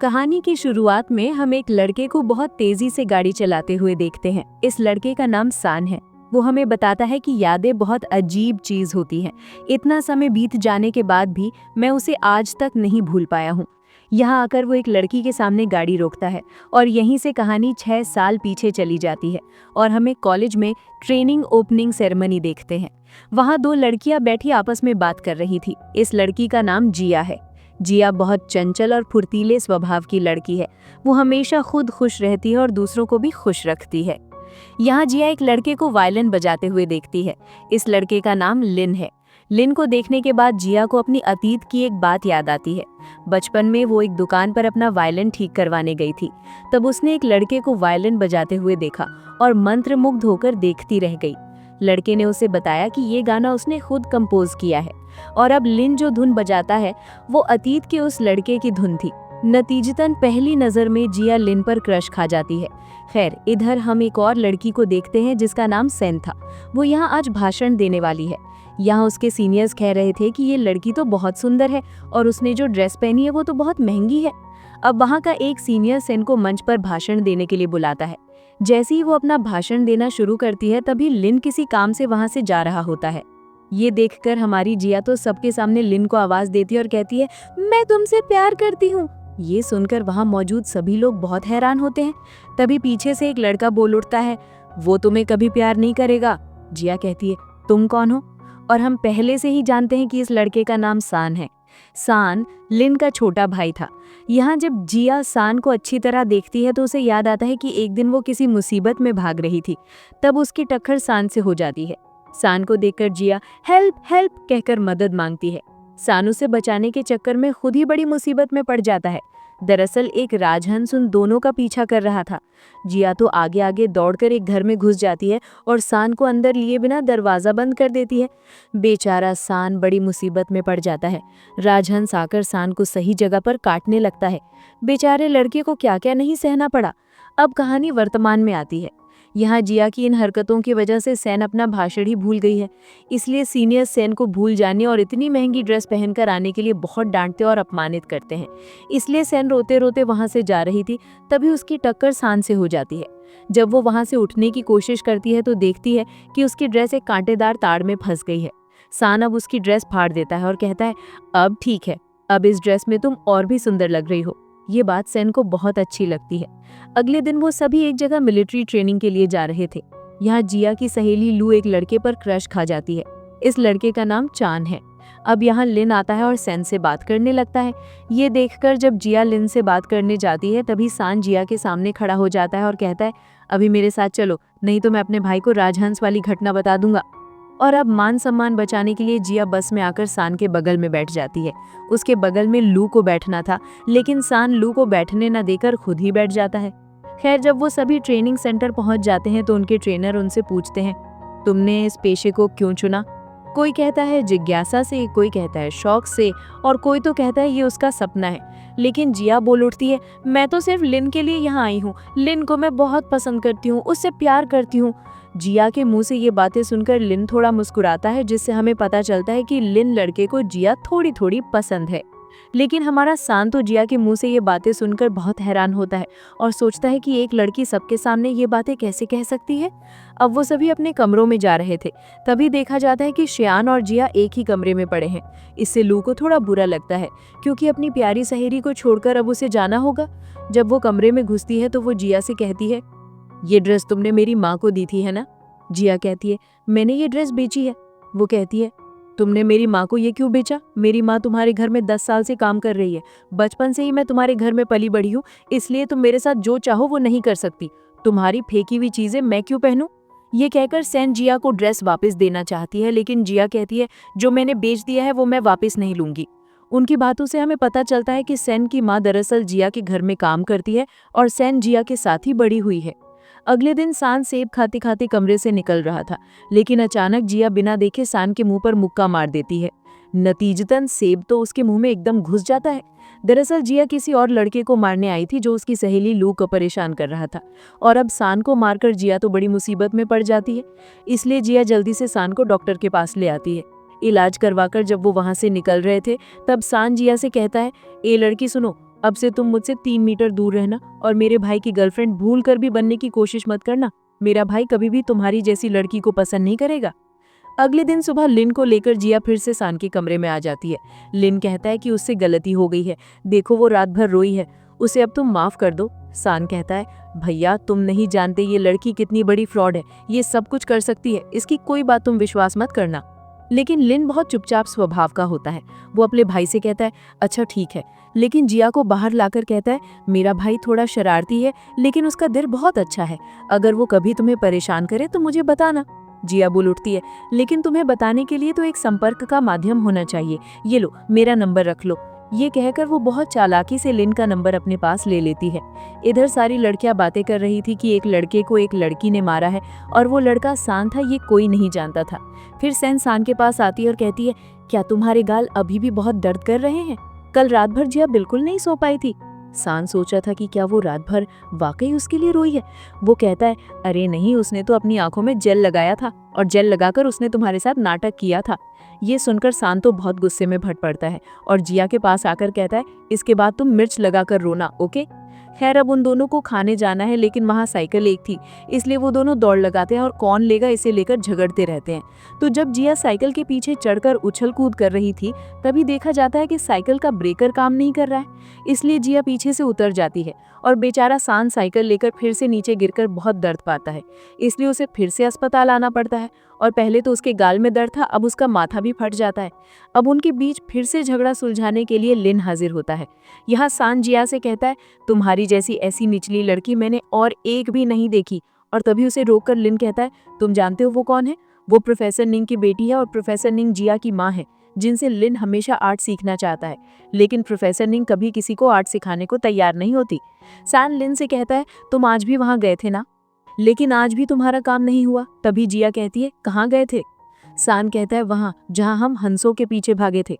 कहानी की शुरुआत में हम एक लड़के को बहुत तेजी से गाड़ी चलाते हुए देखते हैं। इस लड़के का नाम सान है। वो हमें बताता है कि यादें बहुत अजीब चीज होती हैं। इतना समय बीत जाने के बाद भी मैं उसे आज तक नहीं भूल पाया हूँ। यहाँ आकर वो एक लड़की के सामने गाड़ी रोकता है और यहीं से कहानी 6 साल पीछे चली जाती है और हमें कॉलेज में ट्रेनिंग ओपनिंग सेरेमनी देखते हैं। वहाँ 2 लड़कियां बैठी आपस में बात कर रही थी। इस लड़की का नाम जिया है। जिया बहुत चंचल और फुर्तीले स्वभाव की लड़की है। वो हमेशा खुद खुश रहती है और दूसरों को भी खुश रखती है। यहाँ जिया एक लड़के को वायलिन बजाते हुए देखती है। इस लड़के का नाम लिन है। लिन को देखने के बाद जिया को अपनी अतीत की एक बात याद आती है। बचपन में वो एक दुकान पर अपना वायलिन ठीक करवाने गई थी। तब उसने एक लड़के को वायलिन बजाते हुए देखा और मंत्रमुग्ध होकर देखती रह गई। लड़के ने उसे बताया कि ये गाना उसने खुद कंपोज किया है और अब लिन जो धुन बजाता है वो अतीत के उस लड़के की धुन थी। नतीजतन पहली नजर में जिया लिन पर क्रश खा जाती है। खैर, इधर हम एक और लड़की को देखते हैं जिसका नाम सेन था। वो यहाँ आज भाषण देने वाली है। यहाँ उसके सीनियर्स कह रहे थे कि ये लड़की तो बहुत सुंदर है और उसने जो ड्रेस पहनी है वो तो बहुत महंगी है। अब वहाँ का एक सीनियर सेन को मंच पर भाषण देने के लिए बुलाता है। जैसे ही वो अपना भाषण देना शुरू करती है तभी लिन किसी काम से वहाँ से जा रहा होता है। ये देखकर हमारी जिया तो सबके सामने लिन को आवाज देती है और कहती है, मैं तुमसे प्यार करती हूँ। ये सुनकर वहाँ मौजूद सभी लोग बहुत हैरान होते हैं। तभी पीछे से एक लड़का बोल उठता है, वो तुम्हें कभी प्यार नहीं करेगा। जिया कहती है, तुम कौन हो? और हम पहले से ही जानते हैं कि इस लड़के का नाम सान है। सान लिन का छोटा भाई था। यहाँ जब जिया सान को अच्छी तरह देखती है तो उसे याद आता है कि एक दिन वो किसी मुसीबत में भाग रही थी। तब उसकी टक्कर सान से हो जाती है। सान को देखकर जिया हेल्प हेल्प कहकर मदद मांगती है। सान उसे बचाने के चक्कर में खुद ही बड़ी मुसीबत में पड़ जाता है। दरअसल एक राजहंस उन दोनों का पीछा कर रहा था। जिया तो आगे आगे दौड़कर एक घर में घुस जाती है और सान को अंदर लिए बिना दरवाजा बंद कर देती है। बेचारा सान बड़ी मुसीबत में पड़ जाता है। राजहंस आकर सान को सही जगह पर काटने लगता है। बेचारे लड़के को क्या क्या नहीं सहना पड़ा। अब कहानी वर्तमान में आती है। यहाँ जिया की इन हरकतों की वजह से सेन अपना भाषण ही भूल गई है। इसलिए सीनियर सेन को भूल जाने और इतनी महंगी ड्रेस पहनकर आने के लिए बहुत डांटते और अपमानित करते हैं। इसलिए सेन रोते रोते वहां से जा रही थी, तभी उसकी टक्कर सान से हो जाती है। जब वो वहां से उठने की कोशिश करती है तो देखती है कि उसकी ड्रेस एक कांटेदार तार में फंस गई है। सान अब उसकी ड्रेस फाड़ देता है और कहता है, अब ठीक है, अब इस ड्रेस में तुम और भी सुंदर लग रही हो। ये बात सेन को बहुत अच्छी लगती है। अगले दिन वो सभी एक जगह मिलिट्री ट्रेनिंग के लिए जा रहे थे। यहाँ जिया की सहेली लू एक लड़के पर क्रश खा जाती है। इस लड़के का नाम चान है। अब यहाँ लिन आता है और सेन से बात करने लगता है। ये देखकर जब जिया लिन से बात करने जाती है तभी सान जिया के सामने खड़ा हो जाता है और कहता है, अभी मेरे साथ चलो, नहीं तो मैं अपने भाई को राजहंस वाली घटना बता दूंगा। और अब मान सम्मान बचाने के लिए जिया बस में आकर सान के बगल में बैठ जाती है। उसके बगल में लू को बैठना था, लेकिन सान लू को बैठने न देकर खुद ही बैठ जाता है। खैर, जब वो सभी ट्रेनिंग सेंटर पहुंच जाते हैं तो उनके ट्रेनर उनसे पूछते हैं, तुमने इस पेशे को क्यों चुना? कोई कहता है जिज्ञासा से, कोई कहता है शौक से और कोई तो कहता है ये उसका सपना है। लेकिन जिया बोल उठती है, मैं तो सिर्फ लिन के लिए यहाँ आई हूँ। लिन को मैं बहुत पसंद करती हूँ, उससे प्यार करती हूँ। जिया के मुंह से ये बातें सुनकर लिन थोड़ा मुस्कुराता है, जिससे हमें पता चलता है कि लिन लड़के को जिया थोड़ी थोड़ी पसंद है। लेकिन हमारा सान तो जिया के मुंह से ये बातें सुनकर बहुत हैरान होता है और सोचता है कि एक लड़की सबके सामने ये बातें कैसे कह सकती है। अब वो सभी अपने कमरों में जा रहे थे, तभी देखा जाता है कि श्यान और जिया एक ही कमरे में पड़े हैं। इससे लू को थोड़ा बुरा लगता है क्योंकि अपनी प्यारी सहेली को छोड़कर अब उसे जाना होगा। जब वो कमरे में घुसती है तो वो जिया से कहती है, ये ड्रेस तुमने मेरी माँ को दी थी है ना? जिया कहती है, मैंने ये ड्रेस बेची है। वो कहती है, तुमने मेरी माँ को ये क्यों बेचा? मेरी माँ तुम्हारे घर में 10 साल से काम कर रही है। बचपन से ही मैं तुम्हारे घर में पली बड़ी हूँ, इसलिए तुम मेरे साथ जो चाहो वो नहीं कर सकती। तुम्हारी फेंकी हुई चीजें मैं क्यों पहनूं? ये कहकर सेन जिया को ड्रेस वापस देना चाहती है, लेकिन जिया कहती है, जो मैंने बेच दिया है वो मैं वापस नहीं लूंगी। उनकी बातों से हमें पता चलता है कि सेन की माँ दरअसल जिया के घर में काम करती है और सेन जिया के साथ ही बड़ी हुई है। अगले दिन सान सेब खाते खाते कमरे से निकल रहा था, लेकिन अचानक जिया बिना देखे सान के मुंह पर मुक्का मार देती है। नतीजतन सेब तो उसके मुंह में एकदम घुस जाता है। दरअसल जिया किसी और लड़के को मारने आई थी जो उसकी सहेली लू को परेशान कर रहा था, और अब सान को मारकर जिया तो बड़ी मुसीबत में पड़ जाती है। इसलिए जिया जल्दी से सान को डॉक्टर के पास ले आती है। इलाज करवाकर जब वो वहां से निकल रहे थे तब सान जिया से कहता है, ए लड़की सुनो, अब से तुम मुझसे 3 मीटर दूर रहना और मेरे भाई की गर्लफ्रेंड भूल कर भी बनने की कोशिश मत करना। मेरा भाई कभी भी तुम्हारी जैसी लड़की को पसंद नहीं करेगा। अगले दिन सुबह लिन को लेकर जिया फिर से सान के कमरे में आ जाती है। लिन कहता है कि उससे गलती हो गई है, देखो वो रात भर रोई है, उसे अब तुम माफ कर दो। सान कहता है, भैया तुम नहीं जानते ये लड़की कितनी बड़ी फ्रॉड है, ये सब कुछ कर सकती है, इसकी कोई बात तुम विश्वास मत करना। लेकिन लिन बहुत चुपचाप स्वभाव का होता है। वो अपने भाई से कहता है, अच्छा ठीक है, लेकिन जिया को बाहर लाकर कहता है, मेरा भाई थोड़ा शरारती है लेकिन उसका दिल बहुत अच्छा है, अगर वो कभी तुम्हें परेशान करे तो मुझे बताना। जिया बोल उठती है, लेकिन तुम्हें बताने के लिए तो एक संपर्क का माध्यम होना चाहिए, ये लो मेरा नंबर रख लो। ये कहकर वो बहुत चालाकी से लिन का नंबर अपने पास ले लेती है। इधर सारी लड़कियां बातें कर रही थी कि एक लड़के को एक लड़की ने मारा है और वो लड़का सान था, ये कोई नहीं जानता था। फिर सैन सान के पास आती है और कहती है, क्या तुम्हारे गाल अभी भी बहुत दर्द कर रहे हैं? कल रात भर जिया बिल्कुल नहीं सो पाई थी। सान सोचा था कि क्या वो रात भर वाकई उसके लिए रोई है। वो कहता है, अरे नहीं, उसने तो अपनी आंखों में जेल लगाया था और जेल लगाकर उसने तुम्हारे साथ नाटक किया था। ये सुनकर सान तो बहुत गुस्से में भट पड़ता है और जिया के पास आकर कहता है, इसके बाद तुम मिर्च लगाकर रोना, ओके? खैर अब उन दोनों को खाने जाना है, लेकिन वहाँ साइकिल एक थी, इसलिए वो दोनों दौड़ लगाते हैं और कौन लेगा इसे लेकर झगड़ते रहते हैं। तो जब जिया साइकिल के पीछे चढ़कर उछल कूद कर रही थी, तभी देखा जाता है कि साइकिल का ब्रेकर काम नहीं कर रहा है, इसलिए जिया पीछे से उतर जाती है और बेचारा सान साइकिल लेकर फिर से नीचे गिरकर बहुत दर्द पाता है, इसलिए उसे फिर से अस्पताल आना पड़ता है। और पहले तो उसके गाल में दर्द था, अब उसका माथा भी फट जाता है। अब उनके बीच फिर से झगड़ा सुलझाने के लिए लिन हाजिर होता है। यहाँ सान जिया से कहता है, तुम्हारी जैसी ऐसी निचली लड़की मैंने और एक भी नहीं देखी। और तभी उसे रोककर लिन कहता है, तुम जानते हो वो कौन है? वो प्रोफेसर निंग की बेटी है और प्रोफेसर निंग जिया की माँ है, जिनसे लिन हमेशा आर्ट सीखना चाहता है, लेकिन प्रोफेसर निंग कभी किसी को आर्ट सिखाने को तैयार नहीं होती। सान लिन से कहता है, तुम आज भी वहां गए थे ना, लेकिन आज भी तुम्हारा काम नहीं हुआ। तभी जिया कहती है, कहाँ गए थे? सान कहता है, वहां जहां हम हंसों के पीछे भागे थे।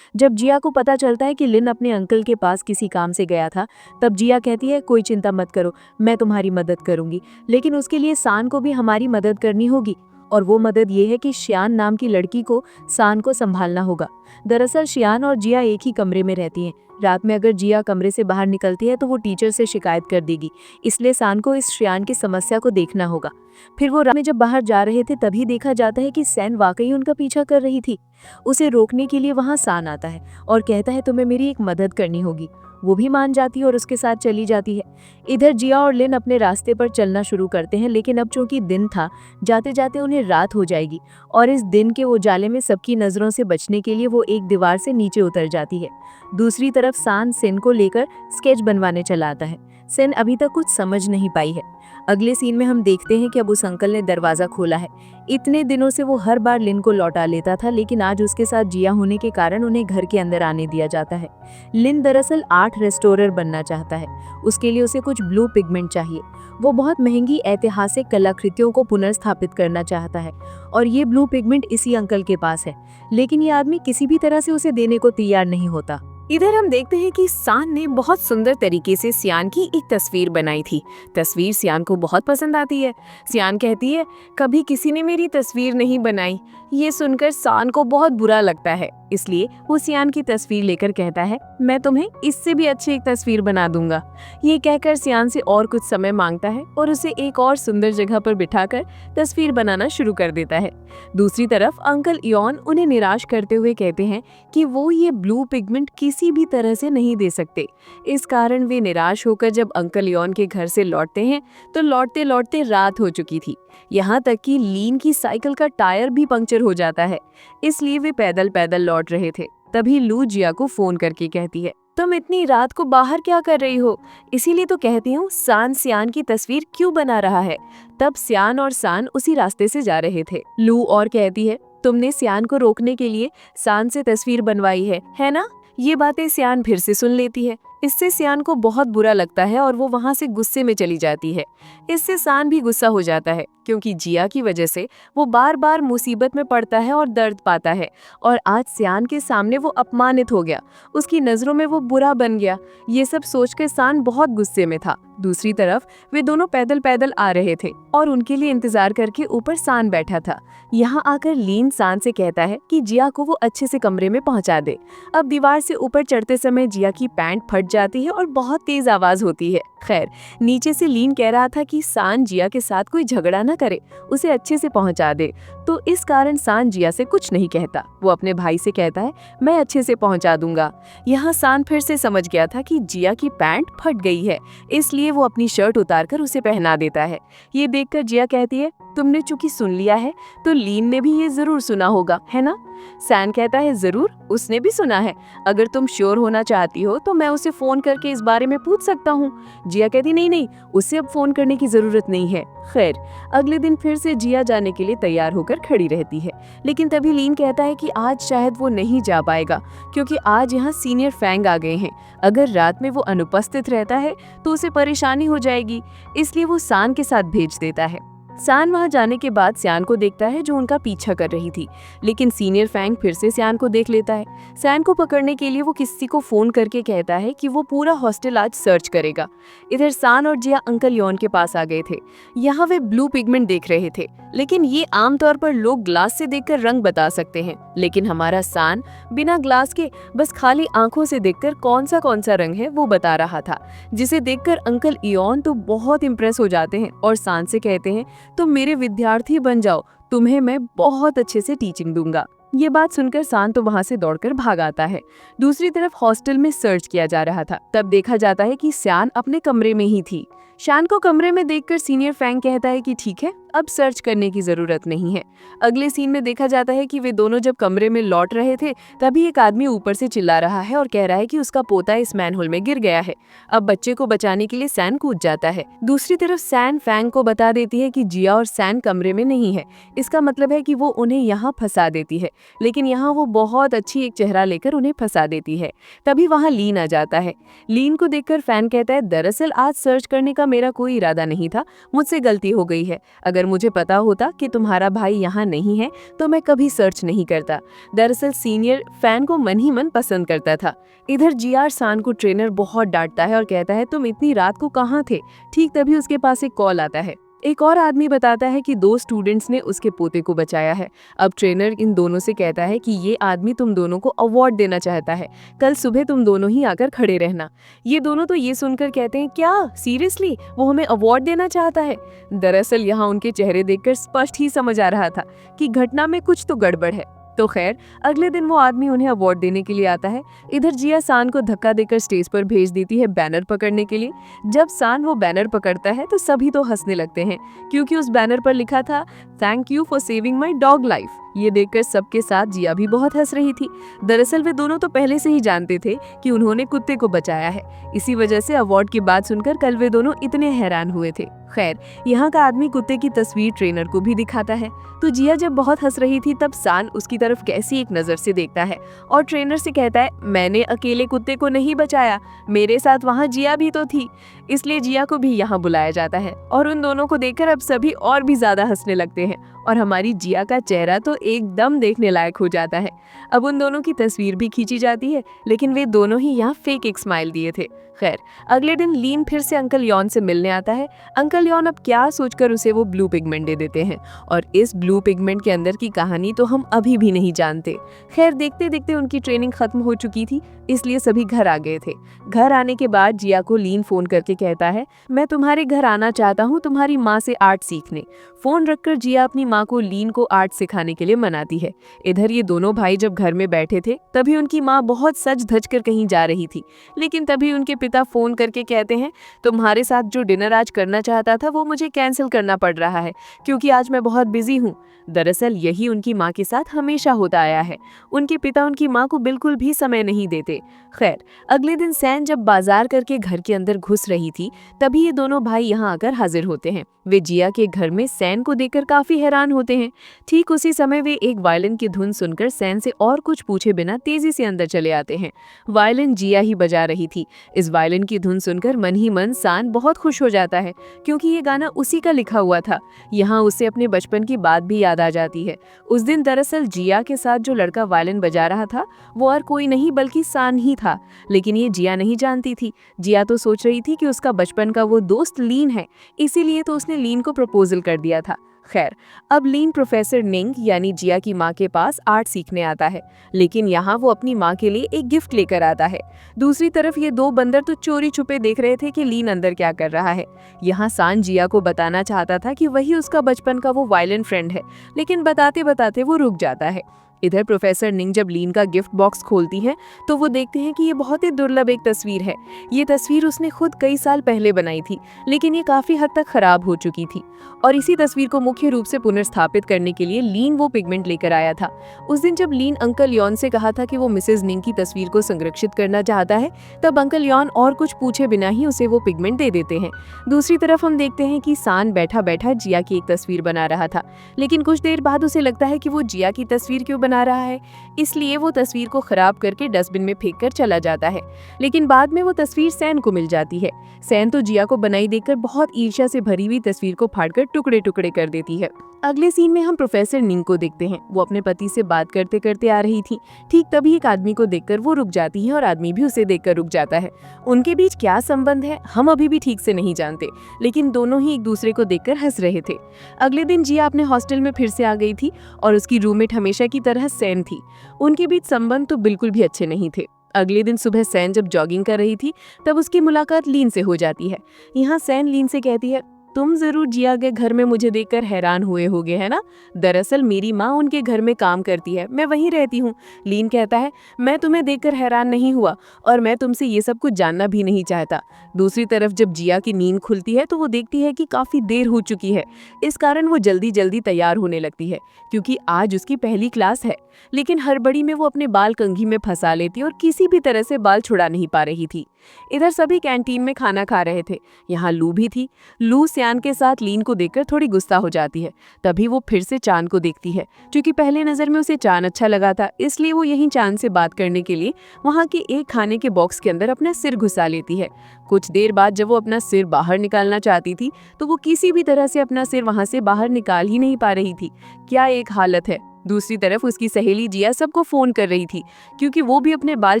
जब जिया को पता चलता है कि लिन अपने अंकल के पास किसी काम से गया था, तब जिया कहती है, कोई चिंता मत करो, मैं तुम्हारी मदद करूंगी, लेकिन उसके लिए सान को भी हमारी मदद करनी होगी। और वो मदद ये है कि शियान नाम की लड़की को सान को संभालना होगा। दरअसल शियान और जिया एक ही कमरे में रहती हैं। रात में अगर जिया कमरे से बाहर निकलती है तो वो टीचर से शिकायत कर देगी, इसलिए सान को इस शियान की समस्या को देखना होगा। फिर वो रात में जब बाहर जा रहे थे तभी देखा जाता है कि सैन वाकई उनका पीछा कर रही थी। उसे रोकने के लिए वहां सान आता है और कहता है, तुम्हें मेरी एक मदद करनी होगी। वो भी मान जाती है और उसके साथ चली जाती है। इधर जिया और लिन अपने रास्ते पर चलना शुरू करते हैं, लेकिन अब चूंकि दिन था, जाते जाते उन्हें रात हो जाएगी और इस दिन के उजाले में सबकी नजरों से बचने के लिए वो एक दीवार से नीचे उतर जाती है। दूसरी तरफ सान सेन को लेकर स्केच बनवाने चला आता है। सेन अभी तक कुछ समझ नहीं पाई है। अगले सीन में हम देखते हैं कि अब उस अंकल ने दरवाजा खोला है। इतने दिनों से वो हर बार लिन को लौटा लेता था, लेकिन आज उसके साथ जिया होने के कारण उन्हें घर के अंदर आने दिया जाता है। लिन दरअसल आर्ट रेस्टोरर बनना चाहता है। उसके लिए उसे कुछ ब्लू पिगमेंट चाहिए। वो बहुत महंगी ऐतिहासिक कलाकृतियों को पुनर्स्थापित करना चाहता है और ये ब्लू पिगमेंट इसी अंकल के पास है, लेकिन ये आदमी किसी भी तरह से उसे देने को तैयार नहीं होता। इधर हम देखते हैं कि सान ने बहुत सुंदर तरीके से सियान की एक तस्वीर बनाई थी। तस्वीर सियान को बहुत पसंद आती है। सियान कहती है, कभी किसी ने मेरी तस्वीर नहीं बनाई। ये सुनकर सान को बहुत बुरा लगता है, इसलिए वो सियान की तस्वीर लेकर कहता है, मैं तुम्हें इससे भी अच्छी एक तस्वीर बना दूंगा। ये कहकर सियान से और कुछ समय मांगता है और उसे एक और सुंदर जगह पर बिठाकर तस्वीर बनाना शुरू कर देता है। दूसरी तरफ अंकल इयोन उन्हें निराश करते हुए कहते हैं कि वो ये ब्लू पिगमेंट किसी भी तरह से नहीं दे सकते। इस कारण वे निराश होकर जब अंकल इयोन के घर से लौटते हैं तो लौटते लौटते रात हो चुकी थी। यहाँ तक कि लीन की साइकिल का टायर भी पंक्चर हो जाता है, इसलिए वे पैदल पैदल लौट रहे थे। तभी लू जिया को फोन करके कहती है, तुम इतनी रात को बाहर क्या कर रही हो? इसीलिए तो कहती हूँ सान सियान की तस्वीर क्यों बना रहा है। तब सियान और सान उसी रास्ते से जा रहे थे। लू और कहती है, तुमने सियान को रोकने के लिए सान से तस्वीर बनवाई है ना? ये बातें सियान फिर से सुन लेती है। इससे सियान को बहुत बुरा लगता है और वो वहां से गुस्से में चली जाती है। इससे सान भी गुस्सा हो जाता है, क्योंकि जिया की वजह से वो बार बार मुसीबत में पड़ता है और दर्द पाता है और आज सियान के सामने वो अपमानित हो गया, उसकी नजरों में वो बुरा बन गया। ये सब सोचकर सान बहुत गुस्से में था। दूसरी तरफ वे दोनों पैदल पैदल आ रहे थे और उनके लिए इंतजार करके ऊपर सान बैठा था। यहाँ आकर लीन सान से कहता है कि जिया को वो अच्छे से कमरे में पहुंचा दे। अब दीवार से ऊपर चढ़ते समय जिया की पैंट फट जाती है और बहुत तेज आवाज होती है। खैर, नीचे से लीन कह रहा था कि सान जिया के साथ कोई झगड़ा ना करे, उसे अच्छे से पहुंचा दे। तो इस कारण सान जिया से कुछ नहीं कहता। वो अपने भाई से कहता है, मैं अच्छे से पहुंचा दूंगा। यहाँ सान फिर से समझ गया था कि जिया की पैंट फट गई है, इसलिए वो अपनी शर्ट उतारकर उसे पहना देता है। ये देखकर जिया कहती है, तुमने चूंकि सुन लिया है तो लीन ने भी ये जरूर सुना होगा, है ना? सैन कहता है, जरूर, उसने भी सुना है। अगर तुम श्योर होना चाहती हो तो मैं उसे फोन करके इस बारे में पूछ सकता हूँ। जिया कहती, नहीं, उसे अब फोन करने की जरूरत नहीं है। खैर, अगले दिन फिर से जिया जाने के लिए तैयार होकर खड़ी रहती है, लेकिन तभी लीन कहता है कि आज शायद वो नहीं जा पाएगा, क्योंकि आज यहाँ सीनियर फैंग आ गए हैं। अगर रात में वो अनुपस्थित रहता है तो उसे परेशानी हो जाएगी, इसलिए वो सान के साथ भेज देता है। सैन वहां जाने के बाद सियान को देखता है जो उनका पीछा कर रही थी, लेकिन सीनियर फैंग फिर से सियान को देख लेता है। सैन को पकड़ने के लिए वो किसी को फोन करके कहता है कि वो पूरा हॉस्टल आज सर्च करेगा। इधर सान और जिया अंकल यॉन के पास आ गए थे। यहाँ वे ब्लू पिगमेंट देख रहे थे, लेकिन ये आमतौर पर लोग ग्लास से देखकर रंग बता सकते हैं, लेकिन हमारा सान बिना ग्लास के बस खाली आंखों से देखकर कौन सा रंग है वो बता रहा था, जिसे देखकर अंकल इयॉन तो बहुत इम्प्रेस हो जाते हैं और सान से कहते हैं, तुम मेरे विद्यार्थी बन जाओ, तुम्हें मैं बहुत अच्छे से टीचिंग दूंगा। ये बात सुनकर सान तो वहां से दौड़कर भाग आता है। दूसरी तरफ हॉस्टल में सर्च किया जा रहा था। तब देखा जाता है कि सैन अपने कमरे में ही थी। शान को कमरे में देखकर सीनियर फैंग कहता है कि ठीक है, अब सर्च करने की जरूरत नहीं है। अगले सीन में देखा जाता है कि वे दोनों जब कमरे में लौट रहे थे, तभी एक आदमी ऊपर से चिल्ला रहा है और कह रहा है कि उसका पोता इस मैनहोल में गिर गया है। अब बच्चे को बचाने के लिए सैन कूद जाता है। दूसरी तरफ सैन फैंग को बता देती है कि जिया और सैन कमरे में नहीं है। इसका मतलब है कि वो उन्हें यहाँ फंसा देती है, लेकिन यहाँ वो बहुत अच्छी एक चेहरा लेकर उन्हें फंसा देती है। तभी वहाँ लीन आ जाता है। लीन को देखकर फैन कहता है, दरअसल आज सर्च करने का मेरा कोई इरादा नहीं था, मुझसे गलती हो गई है। अगर मुझे पता होता कि तुम्हारा भाई यहाँ नहीं है तो मैं कभी सर्च नहीं करता। दरअसल सीनियर फैन को मन ही मन पसंद करता था। इधर जिया सान को ट्रेनर बहुत डांटता है और कहता है, तुम इतनी रात को कहाँ थे? ठीक तभी उसके पास एक कॉल आता है। एक और आदमी बताता है कि 2 स्टूडेंट्स ने उसके पोते को बचाया है। अब ट्रेनर इन दोनों से कहता है कि ये आदमी तुम दोनों को अवार्ड देना चाहता है, कल सुबह तुम दोनों ही आकर खड़े रहना। ये दोनों तो ये सुनकर कहते हैं, क्या सीरियसली वो हमें अवार्ड देना चाहता है? दरअसल यहाँ उनके चेहरे देखकर स्पष्ट ही समझ आ रहा था कि घटना में कुछ तो गड़बड़ है। तो खैर, अगले दिन वो आदमी उन्हें अवार्ड देने के लिए आता है। इधर जिया सान को धक्का देकर स्टेज पर भेज देती है बैनर पकड़ने के लिए। जब सान वो बैनर पकड़ता है तो सभी तो हंसने लगते हैं, क्योंकि उस बैनर पर लिखा था, thank you for saving my dog life. ये देखकर सबके साथ जिया भी बहुत हंस रही थी। दरअसल वे दोनों तो पहले से ही जानते थे कि उन्होंने कुत्ते को बचाया है। इसी वजह से अवार्ड की बात सुनकर कल वे दोनों इतने हैरान हुए थे। खैर, यहाँ का आदमी कुत्ते की तस्वीर ट्रेनर को भी दिखाता है। तो जिया जब बहुत हंस रही थी तब सान उसकी तरफ कैसी एक नजर से देखता है और ट्रेनर से कहता है, मैंने अकेले कुत्ते को नहीं बचाया, मेरे साथ वहाँ जिया भी तो थी। इसलिए जिया को भी यहाँ बुलाया जाता है और उन दोनों को देखकर अब सभी और भी ज्यादा हंसने लगते हैं और हमारी जिया का चेहरा तो एकदम देखने लायक हो जाता है। अब उन दोनों की तस्वीर भी खींची जाती है, लेकिन वे दोनों ही यहाँ फेक एक स्माइल दिए थे। खैर, अगले दिन लीन फिर से अंकल यॉन से मिलने आता है। अंकल यॉन अब क्या सोचकर उसे वो ब्लू पिगमेंट दे देते हैं और इस ब्लू पिगमेंट के अंदर की कहानी तो हम अभी भी नहीं जानते। खैर, देखते देखते उनकी ट्रेनिंग खत्म हो चुकी थी, इसलिए सभी घर आ गए थे। घर आने के बाद जिया को लीन फोन करके कहता है, मैं तुम्हारे घर आना चाहता हूँ तुम्हारी माँ से आर्ट सीखने। फोन रखकर जिया अपनी माँ को लीन को आर्ट सिखाने के लिए मनाती है। इधर ये दोनों भाई जब घर में बैठे थे तभी उनकी माँ बहुत सज धज कर कहीं जा रही थी, लेकिन तभी उनके पिता फोन करके कहते हैं, तुम्हारे साथ जो डिनर आज करना चाहता था वो मुझे कैंसिल करना पड़ रहा है क्योंकि आज मैं बहुत बिजी हूँ। दरअसल यही उनकी माँ के साथ हमेशा होता आया है। उनके पिता उनकी माँ को बिल्कुल भी समय नहीं देते। खैर, अगले दिन सैन जब बाजार करके घर के अंदर घुस रही थी तभी ये दोनों भाई यहाँ आकर हाजिर होते हैं। वे जिया के घर में सैन को देखकर काफी हैरान होते हैं। ठीक उसी समय वे एक वायलिन की धुन सुनकर सैन से और कुछ पूछे बिना तेजी से अंदर चले आते हैं। वायलिन जिया ही बजा रही थी। इस वायलिन की धुन सुनकर मन ही मन सैन बहुत खुश हो जाता है, क्योंकि ये गाना उसी का लिखा हुआ था। यहाँ उसे अपने बचपन की बात भी याद आ जाती है। उस दिन दरअसल जिया के साथ जो लड़का वायलिन बजा रहा था वो और कोई नहीं बल्कि सैन ही था, लेकिन ये जिया नहीं जानती थी। जिया तो सोच रही थी कि उसका बचपन का वो दोस्त लीन है, इसीलिए तो उसने लीन को प्रपोजल कर दिया था। खैर, अब लीन प्रोफेसर निंग यानी जिया की माँ के पास आर्ट सीखने आता है, लेकिन यहाँ वो अपनी माँ के लिए एक गिफ्ट लेकर आता है। दूसरी तरफ ये दो बंदर तो चोरी छुपे देख रहे थे कि लीन अंदर क्या कर रहा है। यहाँ सान जिया को बताना चाहता था कि वही उसका बचपन का वो वायलेंट फ्रेंड है, लेकिन बताते बताते वो रुक जाता है। इधर प्रोफेसर निंग जब लीन का गिफ्ट बॉक्स खोलती हैं तो वो देखते हैं कि ये बहुत ही दुर्लभ एक तस्वीर है। ये तस्वीर उसने खुद कई साल पहले बनाई थी, लेकिन ये काफी हद तक खराब हो चुकी थी और इसी तस्वीर को मुख्य रूप से पुनर्स्थापित करने के लिए लीन वो पिगमेंट लेकर आया था। उस दिन जब लीन अंकल यॉन से कहा था कि वो मिसेस निंग की तस्वीर को संरक्षित करना चाहता है, तब अंकल यॉन और कुछ पूछे बिना ही उसे वो पिगमेंट दे देते हैं। दूसरी तरफ हम देखते हैं कि सान बैठा बैठा जिया की एक तस्वीर बना रहा था, लेकिन कुछ देर बाद उसे लगता है कि वो जिया की तस्वीर क्यों बना रहा है, इसलिए वो तस्वीर को खराब करके डस्टबिन में फेंक कर चला जाता है। लेकिन बाद में वो तस्वीर सैन को मिल जाती है। सैन तो जिया को बनाई देखकर बहुत ईर्ष्या से भरी हुई तस्वीर को फाड़कर टुकड़े टुकड़े कर देती है। अगले सीन में हम प्रोफेसर निंग को देखते हैं। वो अपने पति से बात करते करते आ रही थी। ठीक तभी एक आदमी को देखकर वो रुक जाती है और आदमी भी उसे देखकर रुक जाता है। उनके बीच क्या संबंध है हम अभी भी ठीक से नहीं जानते, लेकिन दोनों ही एक दूसरे को देखकर हंस रहे थे। अगले दिन जिया अपने हॉस्टल में फिर से आ गई थी और उसकी रूममेट हमेशा की तरह सैन थी। उनके बीच संबंध तो बिल्कुल भी अच्छे नहीं थे। अगले दिन सुबह सैन जब जॉगिंग कर रही थी तब उसकी मुलाकात लीन से हो जाती है। यहाँ सैन लीन से कहती है, तुम जरूर जिया के घर में मुझे देखकर हैरान हुए होगे, है ना? दरअसल मेरी माँ उनके घर में काम करती है, मैं वहीं रहती हूँ। लीन कहता है, मैं तुम्हें देखकर हैरान नहीं हुआ और मैं तुमसे ये सब कुछ जानना भी नहीं चाहता। दूसरी तरफ जब जिया की नींद खुलती है तो वो देखती है कि काफी देर हो चुकी है। इस कारण वो जल्दी जल्दी तैयार होने लगती है क्योंकि आज उसकी पहली क्लास है। लेकिन हड़बड़ी में वो अपने बाल कंघी में फंसा लेती और किसी भी तरह से बाल छुड़ा नहीं पा रही थी। इधर सभी कैंटीन में खाना खा रहे थे। यहाँ लू भी थी। लू सियान के साथ लीन को देखकर थोड़ी गुस्सा हो जाती है। तभी वो फिर से चांद को देखती है। क्योंकि पहले नजर में उसे चांद अच्छा लगा था, इसलिए वो यहीं चांद से बात करने के लिए वहाँ के एक खाने के बॉक्स के अंदर अपना सिर घुसा लेती है। कुछ देर बाद जब वो अपना सिर बाहर निकालना चाहती थी तो वो किसी भी तरह से अपना सिर वहाँ से बाहर निकाल ही नहीं पा रही थी। क्या एक हालत है। दूसरी तरफ उसकी सहेली जिया सबको फोन कर रही थी क्योंकि वो भी अपने बाल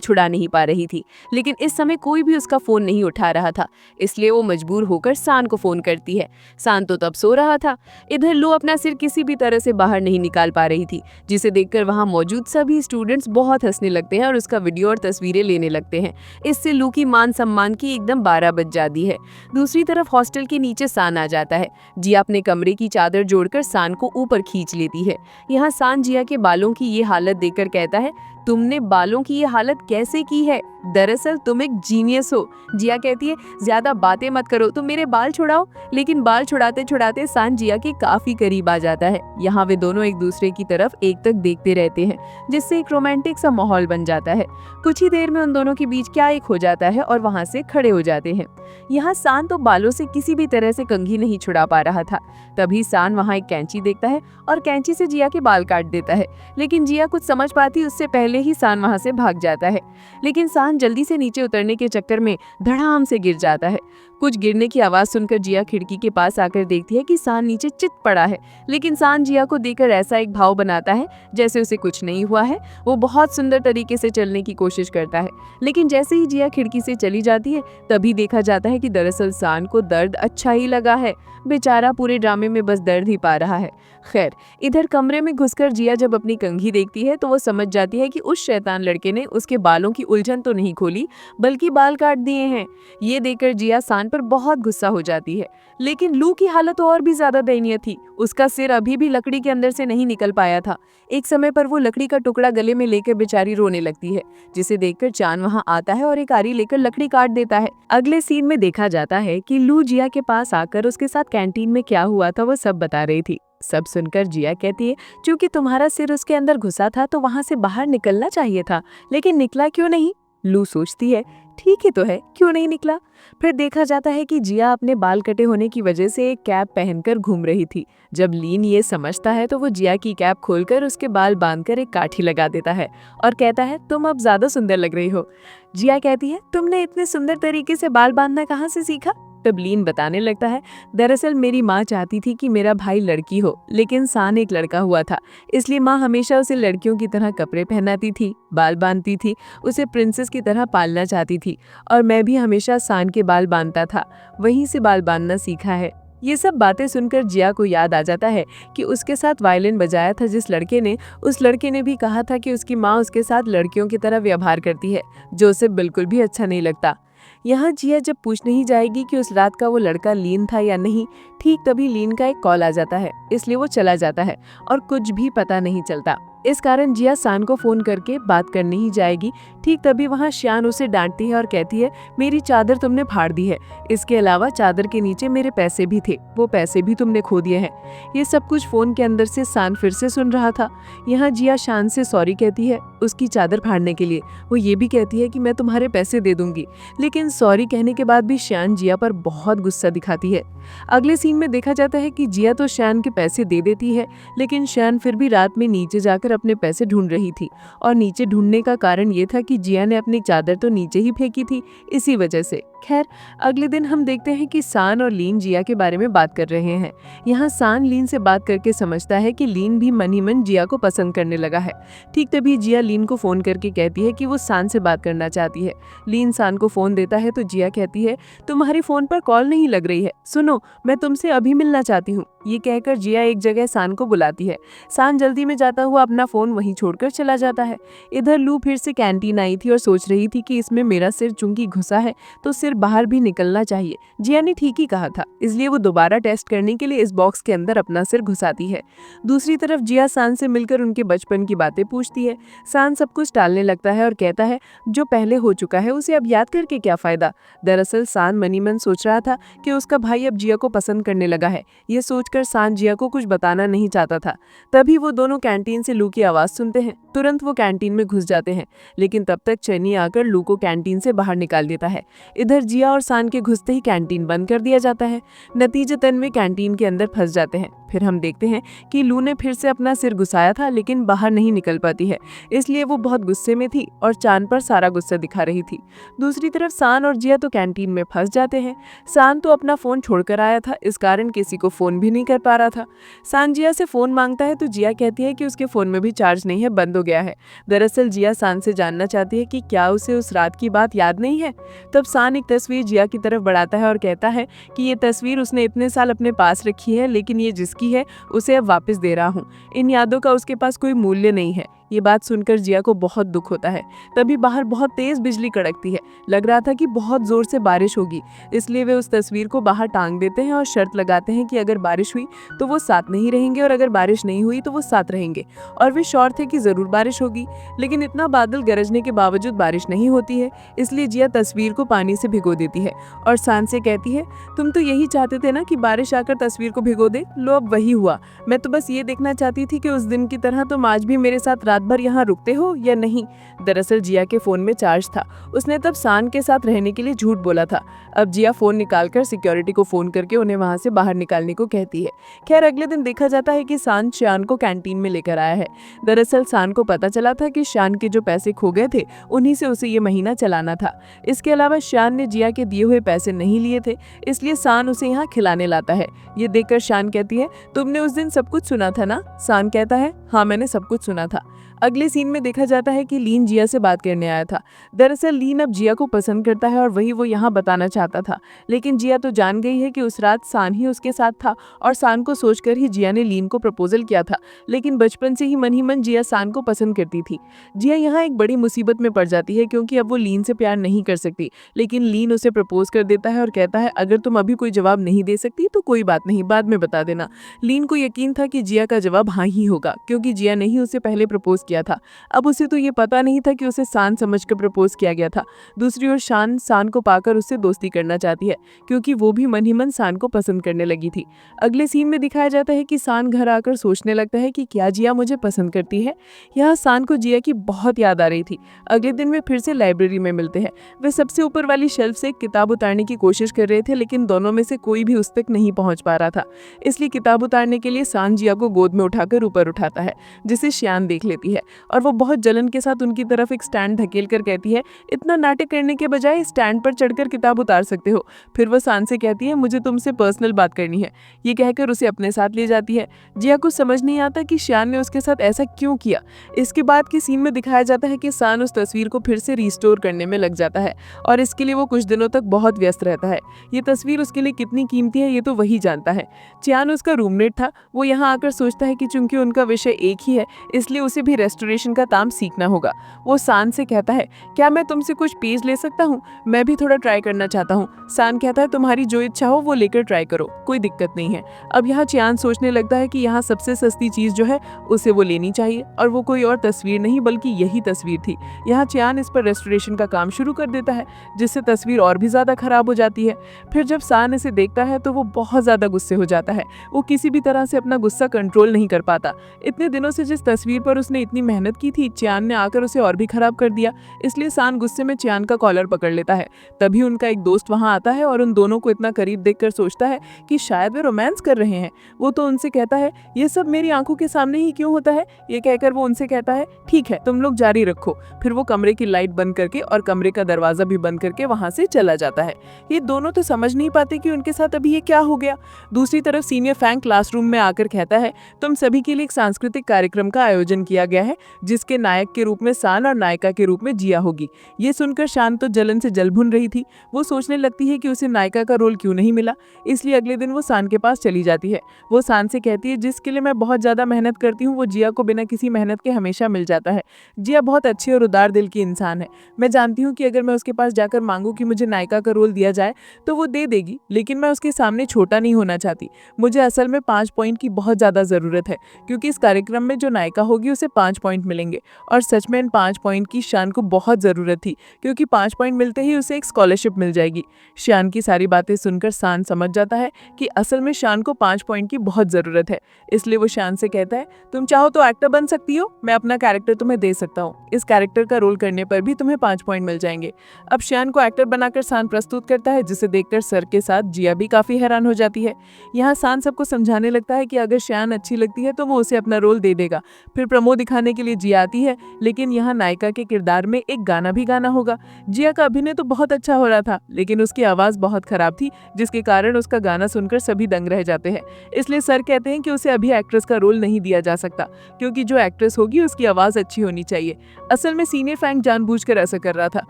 छुड़ा नहीं पा रही थी, लेकिन इस समय कोई भी उसका फोन नहीं उठा रहा था, इसलिए वो मजबूर होकर सान को फोन करती है। सान तो तब सो रहा था। इधर लू अपना सिर किसी भी तरह से बाहर नहीं निकाल पा रही थी, जिसे देखकर वहाँ मौजूद सभी स्टूडेंट्स बहुत हंसने लगते हैं और उसका वीडियो और तस्वीरें लेने लगते हैं। इससे लू की मान सम्मान की एकदम 12 बज जाती है। दूसरी तरफ हॉस्टल के नीचे सान आ जाता है। जिया अपने कमरे की चादर जोड़कर सान को ऊपर खींच लेती है। यहाँ सान जिया के बालों की ये हालत देखकर कहता है, तुमने बालों की ये हालत कैसे की है? दरअसल तुम एक जीनियस हो। जिया कहती है, ज्यादा बातें मत करो, तुम मेरे बाल छुड़ाओ। लेकिन बाल छुड़ाते छुड़ाते सान जिया के काफी करीब आ जाता है। यहाँ वे दोनों एक दूसरे की तरफ एक तक देखते रहते हैं, जिससे एक रोमांटिक सा माहौल बन जाता है। कुछ ही देर में उन दोनों के बीच क्या एक हो जाता है और वहाँ से खड़े हो जाते हैं। यहाँ सान तो बालों से किसी भी तरह से कंघी नहीं छुड़ा पा रहा था। तभी सान वहाँ एक कैंची देखता है और कैंची से जिया के बाल काट देता है, लेकिन जिया कुछ समझ पाती उससे पहले ही सान वहाँ से भाग जाता है। लेकिन सान जल्दी से नीचे उतरने के चक्कर में धड़ाम से गिर जाता है। कुछ गिरने की आवाज सुनकर जिया खिड़की के पास आकर देखती है कि सान नीचे चित पड़ा है, लेकिन सान जिया को देखकर ऐसा एक भाव बनाता है जैसे उसे कुछ नहीं हुआ है। वो बहुत सुंदर तरीके से चलने की कोशिश करता है, लेकिन जैसे ही जिया खिड़की से चली जाती है तभी देखा जाता है कि दरअसल सान को दर्द अच्छा ही लगा है। बेचारा पूरे ड्रामे में बस दर्द ही पा रहा है। खैर, इधर कमरे में घुसकर जिया जब अपनी कंघी देखती है तो वो समझ जाती है कि उस शैतान लड़के ने उसके बालों की उलझन तो नहीं खोली बल्कि बाल काट दिए हैं। ये देखकर जिया सान पर बहुत गुस्सा हो जाती है। लेकिन लू की हालत और भी ज्यादा दयनीय थी। उसका सिर अभी भी लकड़ी के अंदर से नहीं निकल पाया था। एक समय पर वो लकड़ी का टुकड़ा गले में लेकर बेचारी रोने लगती है, जिसे देखकर चांद वहां आता है और एक आरी लेकर लकड़ी काट देता है। अगले सीन में देखा जाता है कि लू जिया के पास आकर उसके साथ कैंटीन में क्या हुआ था वो सब बता रही थी। सब सुनकर जिया कहती है, क्योंकि तुम्हारा सिर उसके अंदर घुसा था तो वहां से बाहर निकलना चाहिए था, लेकिन निकला क्यों नहीं? लू सोचती है, ठीक ही तो है, क्यों नहीं निकला? फिर देखा जाता है कि जिया अपने बाल कटे होने की वजह से एक कैप पहनकर घूम रही थी। जब लीन ये समझता है तो वो जिया की कैप खोलकर उसके बाल बांधकर एक काठी लगा देता है और कहता है, तुम अब ज्यादा सुंदर लग रही हो। जिया कहती है, तुमने इतने सुंदर तरीके से बाल बांधना कहाँ से सीखा? तब लीन बताने लगता है, दरअसल मेरी माँ चाहती थी कि मेरा भाई लड़की हो, लेकिन सान एक लड़का हुआ था, इसलिए माँ हमेशा उसे लड़कियों की तरह कपड़े पहनाती थी, बाल बांधती थी, उसे प्रिंसेस की तरह पालना चाहती थी और मैं भी हमेशा सान के बाल बांधता था, वहीं से बाल बांधना सीखा है। ये सब बातें सुनकर जिया को याद आ जाता है कि उसके साथ वायलिन बजाया था जिस लड़के ने, उस लड़के ने भी कहा था कि उसकी माँ उसके साथ लड़कियों की तरह व्यवहार करती है, जो उसे बिल्कुल भी अच्छा नहीं लगता। यहाँ जिया जब पूछने ही जाएगी कि उस रात का वो लड़का लीन था या नहीं, ठीक तभी लीन का एक कॉल आ जाता है, इसलिए वो चला जाता है और कुछ भी पता नहीं चलता। इस कारण जिया सान को फोन करके बात करने ही जाएगी, ठीक तभी वहाँ श्यान उसे डांटती है और कहती है, मेरी चादर तुमने फाड़ दी है, इसके अलावा चादर के नीचे मेरे पैसे भी थे, वो पैसे भी तुमने खो दिए हैं। ये सब कुछ फोन के अंदर से सान फिर से सुन रहा था। यहाँ जिया शान से सॉरी कहती है उसकी चादर फाड़ने के लिए। वो ये भी कहती है कि मैं तुम्हारे पैसे दे दूंगी, लेकिन सॉरी कहने के बाद भी श्यान जिया पर बहुत गुस्सा दिखाती है। अगले सीन में देखा जाता है कि जिया तो श्यान के पैसे दे देती है, लेकिन श्यान फिर भी रात में नीचे जाकर अपने पैसे ढूंढ रही थी, और नीचे ढूंढने का कारण ये था कि जिया ने अपनी चादर तो नीचे ही फेंकी थी, इसी वजह से। खैर, अगले दिन हम देखते हैं कि सान और लीन जिया के बारे में बात कर रहे हैं। यहाँ सान लीन से बात करके समझता है कि लीन भी मन ही मन जिया को पसंद करने लगा है। ठीक तभी जिया लीन को फोन करके कहती है कि वो सान से बात करना चाहती है। लीन सान को फोन देता है तो जिया कहती है, तुम्हारी फोन पर कॉल नहीं लग रही है, सुनो मैं तुमसे अभी मिलना चाहती हूँ। ये कहकर जिया एक जगह सान को बुलाती है। सान जल्दी में जाता हुआ अपना फोन वहीं छोड़कर चला जाता है। इधर लू फिर से कैंटीन आई थी और सोच रही थी कि इसमें मेरा सिर चूंकि घुसा है तो सिर बाहर भी निकलना चाहिए। जिया ने ठीक ही कहा था, इसलिए वो दोबारा टेस्ट करने के लिए इस बॉक्स के अंदर अपना सिर घुसाती है। दूसरी तरफ जिया सान से मिलकर उनके बचपन की बातें पूछती है। सान सब कुछ टालने लगता है और कहता है जो पहले हो चुका है उसे अब याद करके क्या फायदा। दरअसल सान मनी मन सोच रहा था कि उसका भाई अब जिया को पसंद करने लगा है। ये सोचकर सान जिया को कुछ बताना नहीं चाहता था। तभी वो दोनों कैंटीन से लू की आवाज सुनते हैं। तुरंत वो कैंटीन में घुस जाते हैं, लेकिन तब तक चनी आकर लू को कैंटीन से बाहर निकाल देता है। इधर जिया और सान के घुसते ही कैंटीन बंद कर दिया जाता है। नतीजतन वे कैंटीन के अंदर फंस जाते हैं। फिर हम देखते हैं कि लू ने फिर से अपना सिर घुसाया था, लेकिन बाहर नहीं निकल पाती है, इसलिए वो बहुत गुस्से में थी और चांद पर सारा गुस्सा दिखा रही थी। दूसरी तरफ सान और जिया तो कैंटीन में फंस जाते हैं। सान तो अपना फोन छोड़कर आया था, इस कारण किसी को फोन भी नहीं कर पा रहा था। सान जिया से फोन मांगता है तो जिया कहती है कि उसके फोन में भी चार्ज नहीं है, बंद हो गया है। दरअसल जिया सान से जानना चाहती है कि क्या उसे उस रात की बात याद नहीं है। तब सान एक तस्वीर जिया की तरफ बढ़ाता है और कहता है कि ये तस्वीर उसने इतने साल अपने पास रखी है, लेकिन ये जिसकी है उसे अब वापस दे रहा हूँ। इन यादों का उसके पास कोई मूल्य नहीं है। ये बात सुनकर जिया को बहुत दुख होता है। तभी बाहर बहुत तेज बिजली कड़कती है। लग रहा था कि बहुत जोर से बारिश होगी, इसलिए वे उस तस्वीर को बाहर टांग देते हैं और शर्त लगाते हैं कि अगर बारिश हुई तो वो साथ नहीं रहेंगे और अगर बारिश नहीं हुई तो वो साथ रहेंगे। और वे श्योर थे कि जरूर बारिश होगी, लेकिन इतना बादल गरजने के बावजूद बारिश नहीं होती है। इसलिए जिया तस्वीर को पानी से भिगो देती है और सान से कहती है, तुम तो यही चाहते थे ना कि बारिश आकर तस्वीर को भिगो दे, लो अब वही हुआ। मैं तो बस ये देखना चाहती थी कि उस दिन की तरह तुम आज भी मेरे साथ रात भर यहाँ रुकते हो या नहीं। दरअसल जिया के फोन में चार्ज था, उसने तब सान के साथ रहने के लिए झूठ बोला था। अब जिया फोन निकालकर सिक्योरिटी को फोन करके उन्हें वहां से बाहर निकालने को कहती है। खैर, अगले दिन देखा जाता है कि सान श्यान को कैंटीन में लेकर आया है। दरअसल सान को पता चला था कि श्यान के जो पैसे खो गए थे उन्हीं से उसे ये महीना चलाना था। इसके अलावा श्यान ने जिया के दिए हुए पैसे नहीं लिए थे, इसलिए सान उसे यहाँ खिलाने लाता है। ये देखकर श्यान कहती है, तुमने उस दिन सब कुछ सुना था ना? सान कहता है, हाँ मैंने सब कुछ सुना था। अगले सीन में देखा जाता है कि लीन जिया से बात करने आया था। दरअसल लीन अब जिया को पसंद करता है और वही वो यहाँ बताना चाहता था, लेकिन जिया तो जान गई है कि उस रात सान ही उसके साथ था और सान को सोचकर ही जिया ने लीन को प्रपोजल किया था। लेकिन बचपन से ही मन जिया सान को पसंद करती थी। जिया यहाँ एक बड़ी मुसीबत में पड़ जाती है, क्योंकि अब वो लीन से प्यार नहीं कर सकती। लेकिन लीन उसे प्रपोज कर देता है और कहता है, अगर तुम अभी कोई जवाब नहीं दे सकती तो कोई बात नहीं, बाद में बता देना। लीन को यकीन था कि जिया का जवाब हाँ ही होगा, क्योंकि जिया ने ही उसे पहले प्रपोज किया था। अब उसे तो ये पता नहीं था कि उसे सान समझकर प्रपोज किया गया था। दूसरी ओर शान सान को पाकर उससे दोस्ती करना चाहती है, क्योंकि वो भी मन ही मन सान को पसंद करने लगी थी। अगले सीन में दिखाया जाता है कि सान घर आकर सोचने लगता है कि क्या जिया मुझे पसंद करती है। यहाँ सान को जिया की बहुत याद आ रही थी। अगले दिन वे फिर से लाइब्रेरी में मिलते हैं। वे सबसे ऊपर वाली शेल्फ से एक किताब उतारने की कोशिश कर रहे थे, लेकिन दोनों में से कोई भी उस तक नहीं पहुंच पा रहा था। इसलिए किताब उतारने के लिए सान जिया को गोद में उठाकर ऊपर उठाता है, जिसे श्यान देख लेती है। है और वो बहुत जलन के साथ उनकी तरफ एक स्टैंड धकेल कर कहती है, इतना नाटक करने के बजाय स्टैंड पर चढ़कर किताब उतार सकते हो। फिर वो सान से कहती है, मुझे तुमसे पर्सनल बात करनी है। ये कहकर उसे अपने साथ ले जाती है। जिया को समझ नहीं आता कि श्यान ने उसके साथ ऐसा क्यों किया। इसके बाद के सीन में दिखाया जाता है कि सान उस तस्वीर को फिर से रिस्टोर करने में लग जाता है और इसके लिए वो कुछ दिनों तक बहुत व्यस्त रहता है। ये तस्वीर उसके लिए कितनी कीमती है ये तो वही जानता है। चियान उसका रूममेट था। वो यहाँ आकर सोचता है कि चूंकि उनका विषय एक ही है इसलिए उसे भी रेस्टोरेशन का काम सीखना होगा। वो सान से कहता है, क्या मैं तुमसे कुछ पेज ले सकता हूँ? मैं भी थोड़ा ट्राई करना चाहता हूँ। सान कहता है, तुम्हारी जो इच्छा हो वो लेकर ट्राई करो, कोई दिक्कत नहीं है। अब यहाँ चियान सोचने लगता है कि यहाँ सबसे सस्ती चीज जो है उसे वो लेनी चाहिए और वो कोई और तस्वीर नहीं बल्कि यही तस्वीर थी। यहाँ चियान इस पर रेस्टोरेशन का काम शुरू कर देता है जिससे तस्वीर और भी ज्यादा खराब हो जाती है। फिर जब सान इसे देखता है तो वो बहुत ज्यादा गुस्से हो जाता है। वो किसी भी तरह से अपना गुस्सा कंट्रोल नहीं कर पाता। इतने दिनों से जिस तस्वीर पर उसने इतनी मेहनत की थी चियान ने आकर उसे और भी खराब कर दिया। इसलिए सान गुस्से में चियान का कॉलर पकड़ लेता है। तभी उनका एक दोस्त वहां आता है और उन दोनों को इतना करीब देखकर सोचता है कि शायद वे रोमांस कर रहे हैं। वो तो उनसे कहता है, ये सब मेरी आंखों के सामने ही क्यों होता है? ये कहकर वो उनसे कहता है, ठीक है तुम लोग जारी रखो। फिर वो कमरे की लाइट बंद करके और कमरे का दरवाजा भी बंद करके वहां से चला जाता है। ये दोनों तो समझ नहीं पाते कि उनके साथ अभी ये क्या हो गया। दूसरी तरफ सीनियर फैंग क्लासरूम में आकर कहता है, तुम सभी के लिए एक सांस्कृतिक कार्यक्रम का आयोजन किया गया है जिसके नायक के रूप में सान और नायिका के रूप में जिया होगी। ये सुनकर शान तो जलन से जल भुन रही थी। वो सोचने लगती है कि उसे नायिका का रोल क्यों नहीं मिला। इसलिए अगले दिन वो सान के पास चली जाती है। वो सान से कहती है, जिसके लिए मैं बहुत ज्यादा मेहनत करती हूँ वो जिया को बिना किसी मेहनत के हमेशा मिल जाता है। जिया बहुत अच्छी और उदार दिल की इंसान है। मैं जानती हूँ कि अगर मैं उसके पास जाकर मांगू कि मुझे नायिका का रोल दिया जाए तो वो दे देगी, लेकिन मैं उसके सामने छोटा नहीं होना चाहती। मुझे असल में 5 पॉइंट की बहुत ज्यादा जरूरत है क्योंकि इस कार्यक्रम में जो नायिका होगी उसे 5 पॉइंट मिलेंगे और सच में इन 5 पॉइंट की शान को बहुत जरूरत थी क्योंकि 5 पॉइंट मिलते ही उसे एक स्कॉलरशिप मिल जाएगी। शान की सारी बातें सुनकर शान समझ जाता है कि असल में शान को 5 पॉइंट की बहुत जरूरत है। इसलिए वो शान से कहता है, तुम चाहो तो एक्टर बन सकती हो, मैं अपना कैरेक्टर तुम्हें दे सकता हूँ। इस कैरेक्टर का रोल करने पर भी तुम्हें 5 पॉइंट मिल जाएंगे। अब शान को एक्टर बनाकर शान प्रस्तुत करता है जिसे देखकर सर के साथ जिया भी काफी हैरान हो जाती है। यहाँ शान सबको समझाने लगता है कि अगर शान अच्छी लगती है तो वो उसे अपना रोल दे देगा। फिर प्रमो दिखाने के लिए जिया आती है, लेकिन यहाँ नायिका के किरदार में एक गाना भी गाना होगा। जिया का अभिनय तो बहुत अच्छा हो रहा था लेकिन उसकी आवाज बहुत खराब थी जिसके कारण उसका गाना सुनकर सभी दंग रह जाते हैं। इसलिए सर कहते हैं कि उसे अभी एक्ट्रेस का रोल नहीं दिया जा सकता क्योंकि जो एक्ट्रेस होगी उसकी आवाज अच्छी होनी चाहिए। असल में सीनियर फैंग जानबूझकर ऐसा कर रहा था।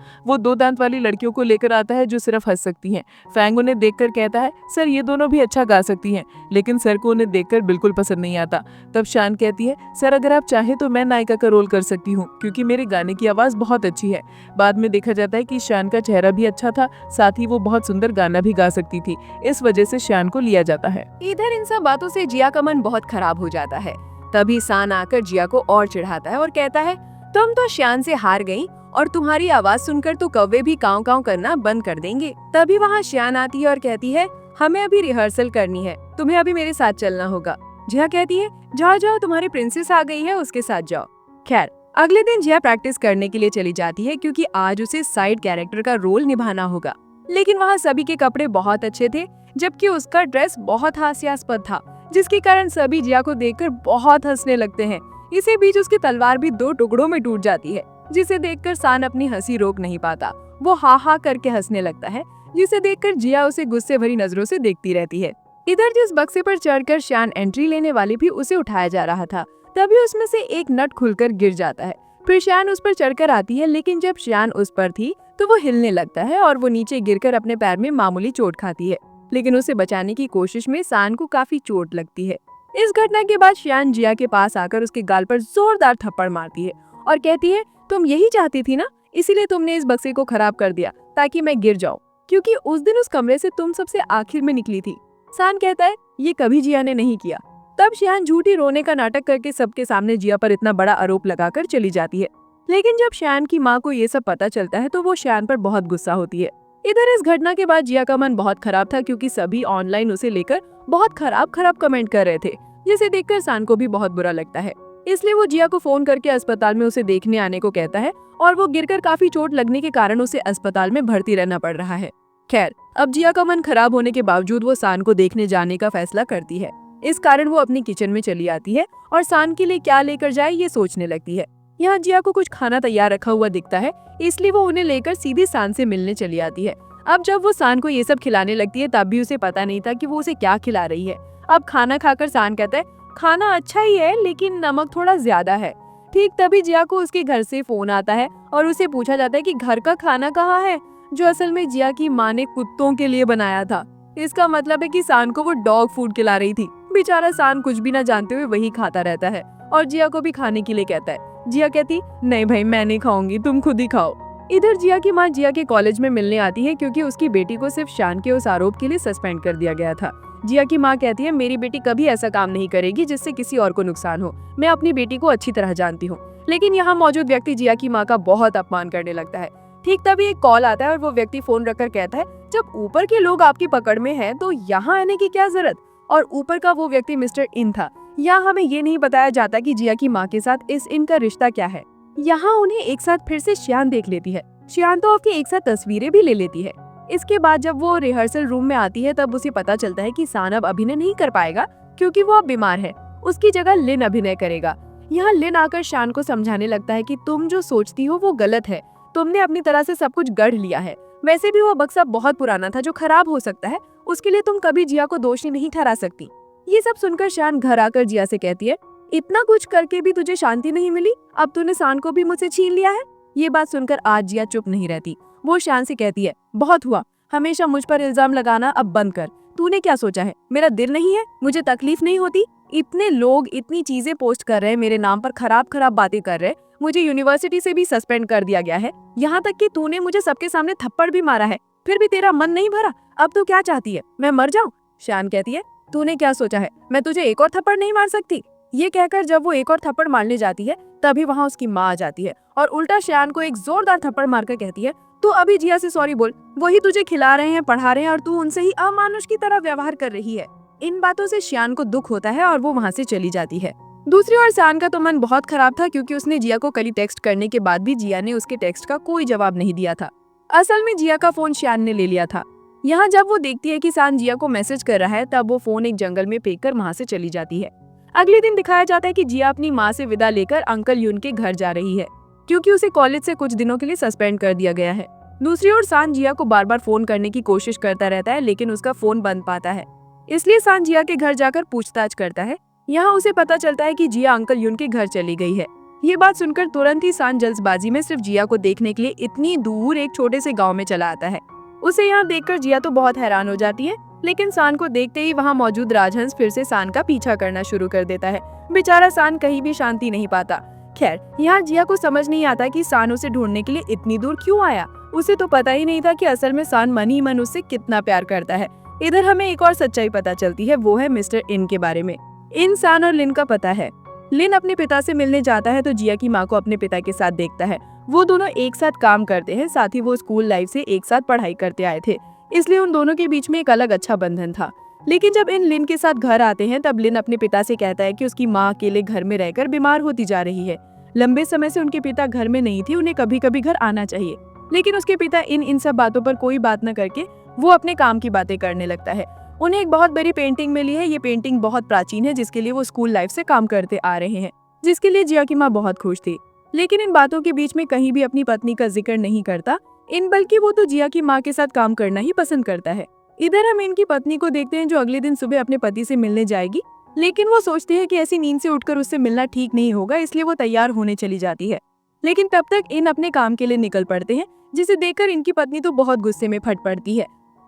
वो 2 दांत वाली लड़कियों को लेकर आता है जो सिर्फ हंस सकती हैं। फैंग उन्हें देखकर कहता है, सर ये दोनों भी अच्छा गा सकती हैं, लेकिन सर को उन्हें देखकर बिल्कुल पसंद नहीं आता। तब शान कहती है, सर अगर आप चाहे तो मैं नायिका का रोल कर सकती हूँ क्योंकि मेरे गाने की आवाज बहुत अच्छी है। बाद में देखा जाता है कि शान का चेहरा भी अच्छा था, साथ ही वो बहुत सुंदर गाना भी गा सकती थी। इस वजह से शान को लिया जाता है। इधर इन सब बातों से जिया का मन बहुत खराब हो जाता है। तभी सान आकर जिया को और चिढ़ाता है और कहता है, तुम तो शान से हार गई और तुम्हारी आवाज सुनकर तो कौवे भी काव काव करना बंद कर देंगे। तभी वहाँ शान आती है और कहती है, हमें अभी रिहर्सल करनी है, तुम्हें अभी मेरे साथ चलना होगा। जिया कहती है, जाओ जाओ, तुम्हारी प्रिंसेस आ गई है, उसके साथ जाओ। खैर अगले दिन जिया प्रैक्टिस करने के लिए चली जाती है क्योंकि आज उसे साइड कैरेक्टर का रोल निभाना होगा। लेकिन वहाँ सभी के कपड़े बहुत अच्छे थे जबकि उसका ड्रेस बहुत हास्यास्पद था जिसके कारण सभी जिया को देखकर बहुत हंसने लगते हैं। इसी बीच उसकी तलवार भी 2 टुकड़ों में टूट जाती है जिसे देखकर सान अपनी हंसी रोक नहीं पाता। वो हा हा करके हंसने लगता है जिसे देखकर जिया उसे गुस्से भरी नजरों से देखती रहती है। इधर जिस बक्से पर चढ़कर शान एंट्री लेने वाली भी उसे उठाया जा रहा था तभी उसमें से एक नट खुलकर गिर जाता है। फिर शान उस पर चढ़कर आती है लेकिन जब शान उस पर थी तो वो हिलने लगता है और वो नीचे गिरकर अपने पैर में मामूली चोट खाती है, लेकिन उसे बचाने की कोशिश में शान को काफी चोट लगती है। इस घटना के बाद शान जिया के पास आकर उसके गाल पर जोरदार थप्पड़ मारती है और कहती है, तुम यही चाहती थी ना, इसीलिए तुमने इस बक्से को खराब कर दिया ताकि मैं गिर जाऊं, क्योंकि उस दिन उस कमरे से तुम सबसे आखिर में निकली थी। शान कहता है, ये कभी जिया ने नहीं किया। तब शान झूठी रोने का नाटक करके सबके सामने जिया पर इतना बड़ा आरोप लगाकर चली जाती है। लेकिन जब शान की माँ को ये सब पता चलता है तो वो शान पर बहुत गुस्सा होती है। इधर इस घटना के बाद जिया का मन बहुत खराब था क्योंकि सभी ऑनलाइन उसे लेकर बहुत खराब कमेंट कर रहे थे जिसे देखकर शान को भी बहुत बुरा लगता है। इसलिए वो जिया को फोन करके अस्पताल में उसे देखने आने को कहता है और वो गिरकर काफी चोट लगने के कारण उसे अस्पताल में भर्ती रहना पड़ रहा है। खैर अब जिया का मन खराब होने के बावजूद वो शान को देखने जाने का फैसला करती है। इस कारण वो अपनी किचन में चली आती है और सान के लिए क्या लेकर जाए ये सोचने लगती है। यहाँ जिया को कुछ खाना तैयार रखा हुआ दिखता है, इसलिए वो उन्हें लेकर सीधे सान से मिलने चली आती है। अब जब वो सान को ये सब खिलाने लगती है तब भी उसे पता नहीं था कि वो उसे क्या खिला रही है। अब खाना खाकर सान कहता है, खाना अच्छा ही है लेकिन नमक थोड़ा ज्यादा है। ठीक तभी जिया को उसके घर से फोन आता है और उसे पूछा जाता है कि घर का खाना कहाँ है, जो असल में जिया की माँ ने कुत्तों के लिए बनाया था। इसका मतलब है कि सान को वो डॉग फूड खिला रही थी। बेचारा सान कुछ भी ना जानते हुए वही खाता रहता है और जिया को भी खाने के लिए कहता है। जिया कहती, नहीं भाई मैं नहीं खाऊंगी, तुम खुद ही खाओ। इधर जिया की माँ जिया के कॉलेज में मिलने आती है क्योंकि उसकी बेटी को सिर्फ शान के उस आरोप के लिए सस्पेंड कर दिया गया था। जिया की माँ कहती है, मेरी बेटी कभी ऐसा काम नहीं करेगी जिससे किसी और को नुकसान हो। मैं अपनी बेटी को अच्छी तरह जानती हूँ। लेकिन यहाँ मौजूद व्यक्ति जिया की माँ का बहुत अपमान करने लगता है। ठीक तभी एक कॉल आता है और वो व्यक्ति फोन रखकर कहता है, जब ऊपर के लोग आपकी पकड़ में हैं तो यहाँ आने की क्या जरूरत। और ऊपर का वो व्यक्ति मिस्टर इन था। यहाँ हमें ये नहीं बताया जाता कि जिया की माँ के साथ इस इन का रिश्ता क्या है। यहाँ उन्हें एक साथ फिर से श्यान देख लेती है। श्यान तो आपकी एक साथ तस्वीरें भी ले लेती है। इसके बाद जब वो रिहर्सल रूम में आती है तब उसे पता चलता है कि सान अब अभिनय नहीं कर पाएगा क्योंकि वो अब बीमार है। उसकी जगह लिन अभिनय करेगा। यहाँ लिन आकर शान को समझाने लगता है कि तुम जो सोचती हो वो गलत है। तुमने अपनी तरह से सब कुछ गढ़ लिया है। वैसे भी वो बक्सा बहुत पुराना था जो खराब हो सकता है। उसके लिए तुम कभी जिया को दोषी नहीं ठहरा सकती। ये सब सुनकर शान घर आकर जिया से कहती है, इतना कुछ करके भी तुझे शांति नहीं मिली, अब तूने सान को भी मुझसे छीन लिया है। ये बात सुनकर आज जिया चुप नहीं रहती। वो शान से कहती है, बहुत हुआ, हमेशा मुझ पर इल्जाम लगाना अब बंद कर। तूने क्या सोचा है, मेरा दिल नहीं है, मुझे तकलीफ नहीं होती। इतने लोग इतनी चीजें पोस्ट कर रहे हैं, मेरे नाम पर खराब खराब बातें कर रहे हैं। मुझे यूनिवर्सिटी से भी सस्पेंड कर दिया गया है। यहाँ तक कि तूने मुझे सबके सामने थप्पड़ भी मारा है, फिर भी तेरा मन नहीं भरा। अब तू क्या चाहती है, मैं मर जाऊं? शान कहती है, तूने क्या सोचा है, मैं तुझे एक और थप्पड़ नहीं मार सकती। ये कहकर जब वो एक और थप्पड़ मारने जाती है तभी वहाँ उसकी माँ आ जाती है और उल्टा शान को एक जोरदार थप्पड़ मारकर कहती है, तू अभी जिया से सॉरी बोल। वही तुझे खिला रहे हैं, पढ़ा रहे हैं और तू उनसे ही अमानुष की तरह व्यवहार कर रही है। इन बातों से शान को दुख होता है और वो वहाँ से चली जाती है। दूसरी ओर शान का तो मन बहुत खराब था क्योंकि उसने जिया को कल टेक्स्ट करने के बाद भी जिया ने उसके टेक्स्ट का कोई जवाब नहीं दिया था। असल में जिया का फोन शान ने ले लिया था। यहाँ जब वो देखती है कि शान जिया को मैसेज कर रहा है तब वो फोन एक जंगल में फेंक कर वहाँ से चली जाती है। अगले दिन दिखाया जाता है कि जिया अपनी माँ से विदा लेकर अंकल यून के घर जा रही है क्योंकि उसे कॉलेज से कुछ दिनों के लिए सस्पेंड कर दिया गया है। दूसरी ओर शान जिया को बार बार फोन करने की कोशिश करता रहता है लेकिन उसका फोन बंद पाता है। इसलिए शान जिया के घर जाकर पूछताछ करता है। यहाँ उसे पता चलता है कि जिया अंकल यून के घर चली गई है। ये बात सुनकर तुरंत ही शान जल्दबाजी में सिर्फ जिया को देखने के लिए इतनी दूर एक छोटे से गाँव में चला आता है। उसे यहाँ देखकर जिया तो बहुत हैरान हो जाती है, लेकिन शान को देखते ही वहाँ मौजूद राजहंस फिर से शान का पीछा करना शुरू कर देता है। बेचारा शान कहीं भी शांति नहीं पाता। खैर, यहाँ जिया को समझ नहीं आता कि शान उसे ढूंढने के लिए इतनी दूर क्यों आया। उसे तो पता ही नहीं था कि असल में शान मन ही मन उससे कितना प्यार करता है। इधर हमें एक और सच्चाई पता चलती है, वो है मिस्टर इन के बारे में। इन शान और लिन का पता है। लिन अपने पिता से मिलने जाता है तो जिया की माँ को अपने पिता के साथ देखता है। वो दोनों एक साथ काम करते हैं, साथ ही वो स्कूल लाइफ से एक साथ पढ़ाई करते आए थे, इसलिए उन दोनों के बीच में एक अलग अच्छा बंधन था। लेकिन जब इन लिन के साथ घर आते हैं तब लिन अपने पिता से कहता है कि उसकी माँ अकेले घर में रहकर बीमार होती जा रही है। लंबे समय से उनके पिता घर में नहीं थे, उन्हें कभी कभी घर आना चाहिए। लेकिन उसके पिता इन सब बातों पर कोई बात न करके वो अपने काम की बातें करने लगता है। उन्हें एक बहुत बड़ी पेंटिंग मिली है। ये पेंटिंग बहुत प्राचीन है जिसके लिए वो स्कूल लाइफ से काम करते आ रहे हैं, जिसके लिए जिया की माँ बहुत खुश थी। लेकिन इन बातों के बीच में कहीं भी अपनी पत्नी का जिक्र नहीं करता, बल्कि वो तो जिया की माँ के साथ काम करना ही पसंद करता है। इधर हम इनकी पत्नी को देखते हैं जो अगले दिन सुबह अपने पति से मिलने जाएगी, लेकिन वो सोचती है कि ऐसी नींद से उठकर उससे मिलना ठीक नहीं होगा, इसलिए वो तैयार होने चली जाती है। लेकिन तब तक इन अपने काम के लिए निकल पड़ते हैं, जिसे देखकर इनकी पत्नी तो बहुत गुस्से में फट पड़ती है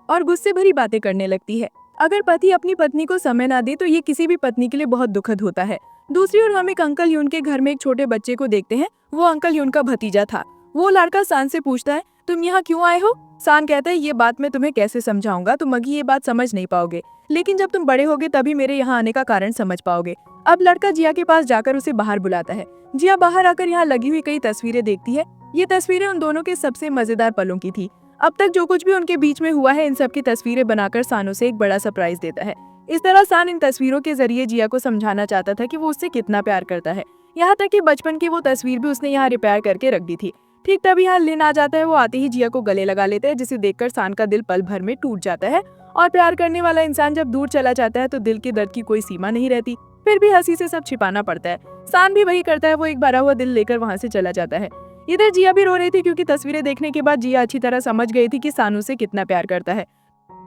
और गुस्से भरी बातें करने लगती है। अगर पति अपनी पत्नी को समय ना दे तो ये किसी भी पत्नी के लिए बहुत दुखद होता है। दूसरी ओर हम एक अंकल यून के घर में एक छोटे बच्चे को देखते हैं। वो अंकल यून का भतीजा था। वो लड़का शान से पूछता है, तुम यहाँ क्यों आए हो? शान कहता है, ये बात मैं तुम्हें कैसे समझाऊंगा, तुम अभी ये बात समझ नहीं पाओगे, लेकिन जब तुम बड़े होगे तभी मेरे यहाँ आने का कारण समझ पाओगे। अब लड़का जिया के पास जाकर उसे बाहर बुलाता है। जिया बाहर आकर यहाँ लगी हुई कई तस्वीरें देखती है। ये तस्वीरें उन दोनों के सबसे मजेदार पलों की थी। अब तक जो कुछ भी उनके बीच में हुआ है, इन सब की तस्वीरें बनाकर शान उसे एक बड़ा सरप्राइज देता है। इस तरह शान इन तस्वीरों के जरिए जिया को समझाना चाहता था कि वो उससे कितना प्यार करता है। यहाँ तक कि बचपन की वो तस्वीर भी उसने यहाँ रिपेयर करके रख दी थी। ठीक तभी यहाँ लिन आ जाता है। वो आते ही जिया को गले लगा लेता है, जिसे देखकर शान का दिल पल भर में टूट जाता है और प्यार करने वाला इंसान जब दूर चला जाता है तो दिल के दर्द की कोई सीमा नहीं रहती, फिर भी हंसी से सब छिपाना पड़ता है। सान भी वही करता है, वो एक भरा हुआ दिल लेकर वहाँ से चला जाता है। इधर जिया भी रो रही थी क्योंकि तस्वीरें देखने के बाद जिया अच्छी तरह समझ गई थी कि सान उसे कितना प्यार करता है।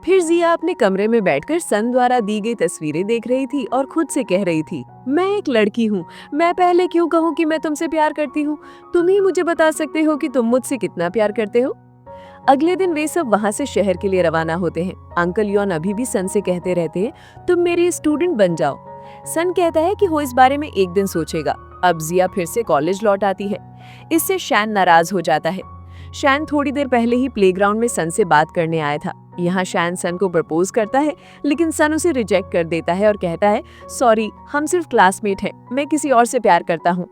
फिर जिया अपने कमरे में बैठकर सन द्वारा दी गई तस्वीरें देख रही थी और खुद से कह रही थी, मैं एक लड़की हूँ, मैं पहले क्यों कहूँ कि मैं तुमसे प्यार करती हूँ? तुम ही मुझे बता सकते हो कि तुम मुझसे कितना प्यार करते हो। अगले दिन वे सब वहाँ से शहर के लिए रवाना होते हैं। अंकल यॉन अभी भी सन से कहते रहते हैं, तुम मेरी स्टूडेंट बन जाओ। सन कहता है कि वो इस बारे में एक दिन सोचेगा। अब जिया फिर से कॉलेज लौट आती है। इससे शैन नाराज हो जाता है। शैन थोड़ी देर पहले ही प्लेग्राउंड में सन से बात करने आया था। यहाँ शैन सन को प्रपोज करता है, लेकिन सन उसे रिजेक्ट कर देता है और कहता है, सॉरी, हम सिर्फ क्लासमेट हैं, मैं किसी और से प्यार करता हूँ।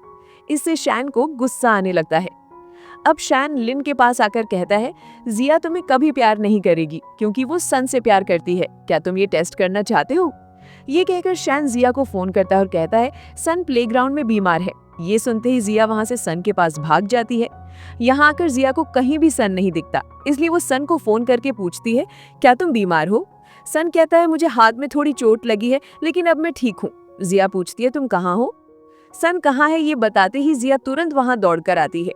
इससे शैन को गुस्सा आने लगता है। अब शैन लिन के पास आकर कहता है, जिया तुम्हें कभी प्यार नहीं करेगी क्योंकि वो सन से प्यार करती है, क्या तुम ये टेस्ट करना चाहते हो? ये कहकर शैन जिया को फोन करता है और कहता है, सन प्लेग्राउंड में बीमार है। ये सुनते ही जिया वहां से सन के पास भाग जाती है। यहाँ आकर जिया को कहीं भी सन नहीं दिखता, इसलिए वो सन को फोन करके पूछती है, क्या तुम बीमार हो? सन कहता है, मुझे हाथ में थोड़ी चोट लगी है, लेकिन अब मैं ठीक हूँ। जिया पूछती है, तुम कहाँ हो? सन कहाँ है ये बताते ही जिया तुरंत वहां दौड़कर आती है।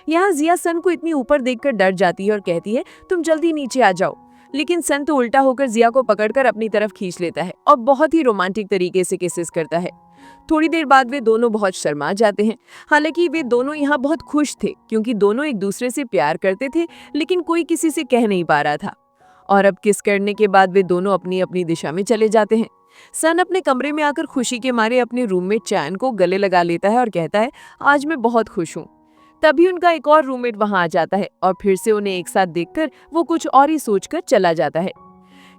यहाँ जिया सन को इतनी ऊपर देखकर डर जाती है और कहती है, तुम जल्दी नीचे आ जाओ। लेकिन सन तो उल्टा होकर जिया को पकड़कर अपनी तरफ खींच लेता है और बहुत ही रोमांटिक तरीके से किसेस करता है। थोड़ी देर बाद वे दोनों बहुत शर्मा जाते हैं। हालांकि वे दोनों यहाँ बहुत खुश थे क्योंकि दोनों एक दूसरे से प्यार करते थे, लेकिन कोई किसी से कह नहीं पा रहा था। और अब किस करने के बाद वे दोनों अपनी अपनी दिशा में चले जाते हैं। सन अपने कमरे में आकर खुशी के मारे अपने रूममेट चैन को गले लगा लेता है और कहता है, आज मैं बहुत खुश हूँ। तभी उनका एक और रूममेट वहां आ जाता है और फिर से उन्हें एक साथ देखकर वो कुछ और ही सोचकर चला जाता है।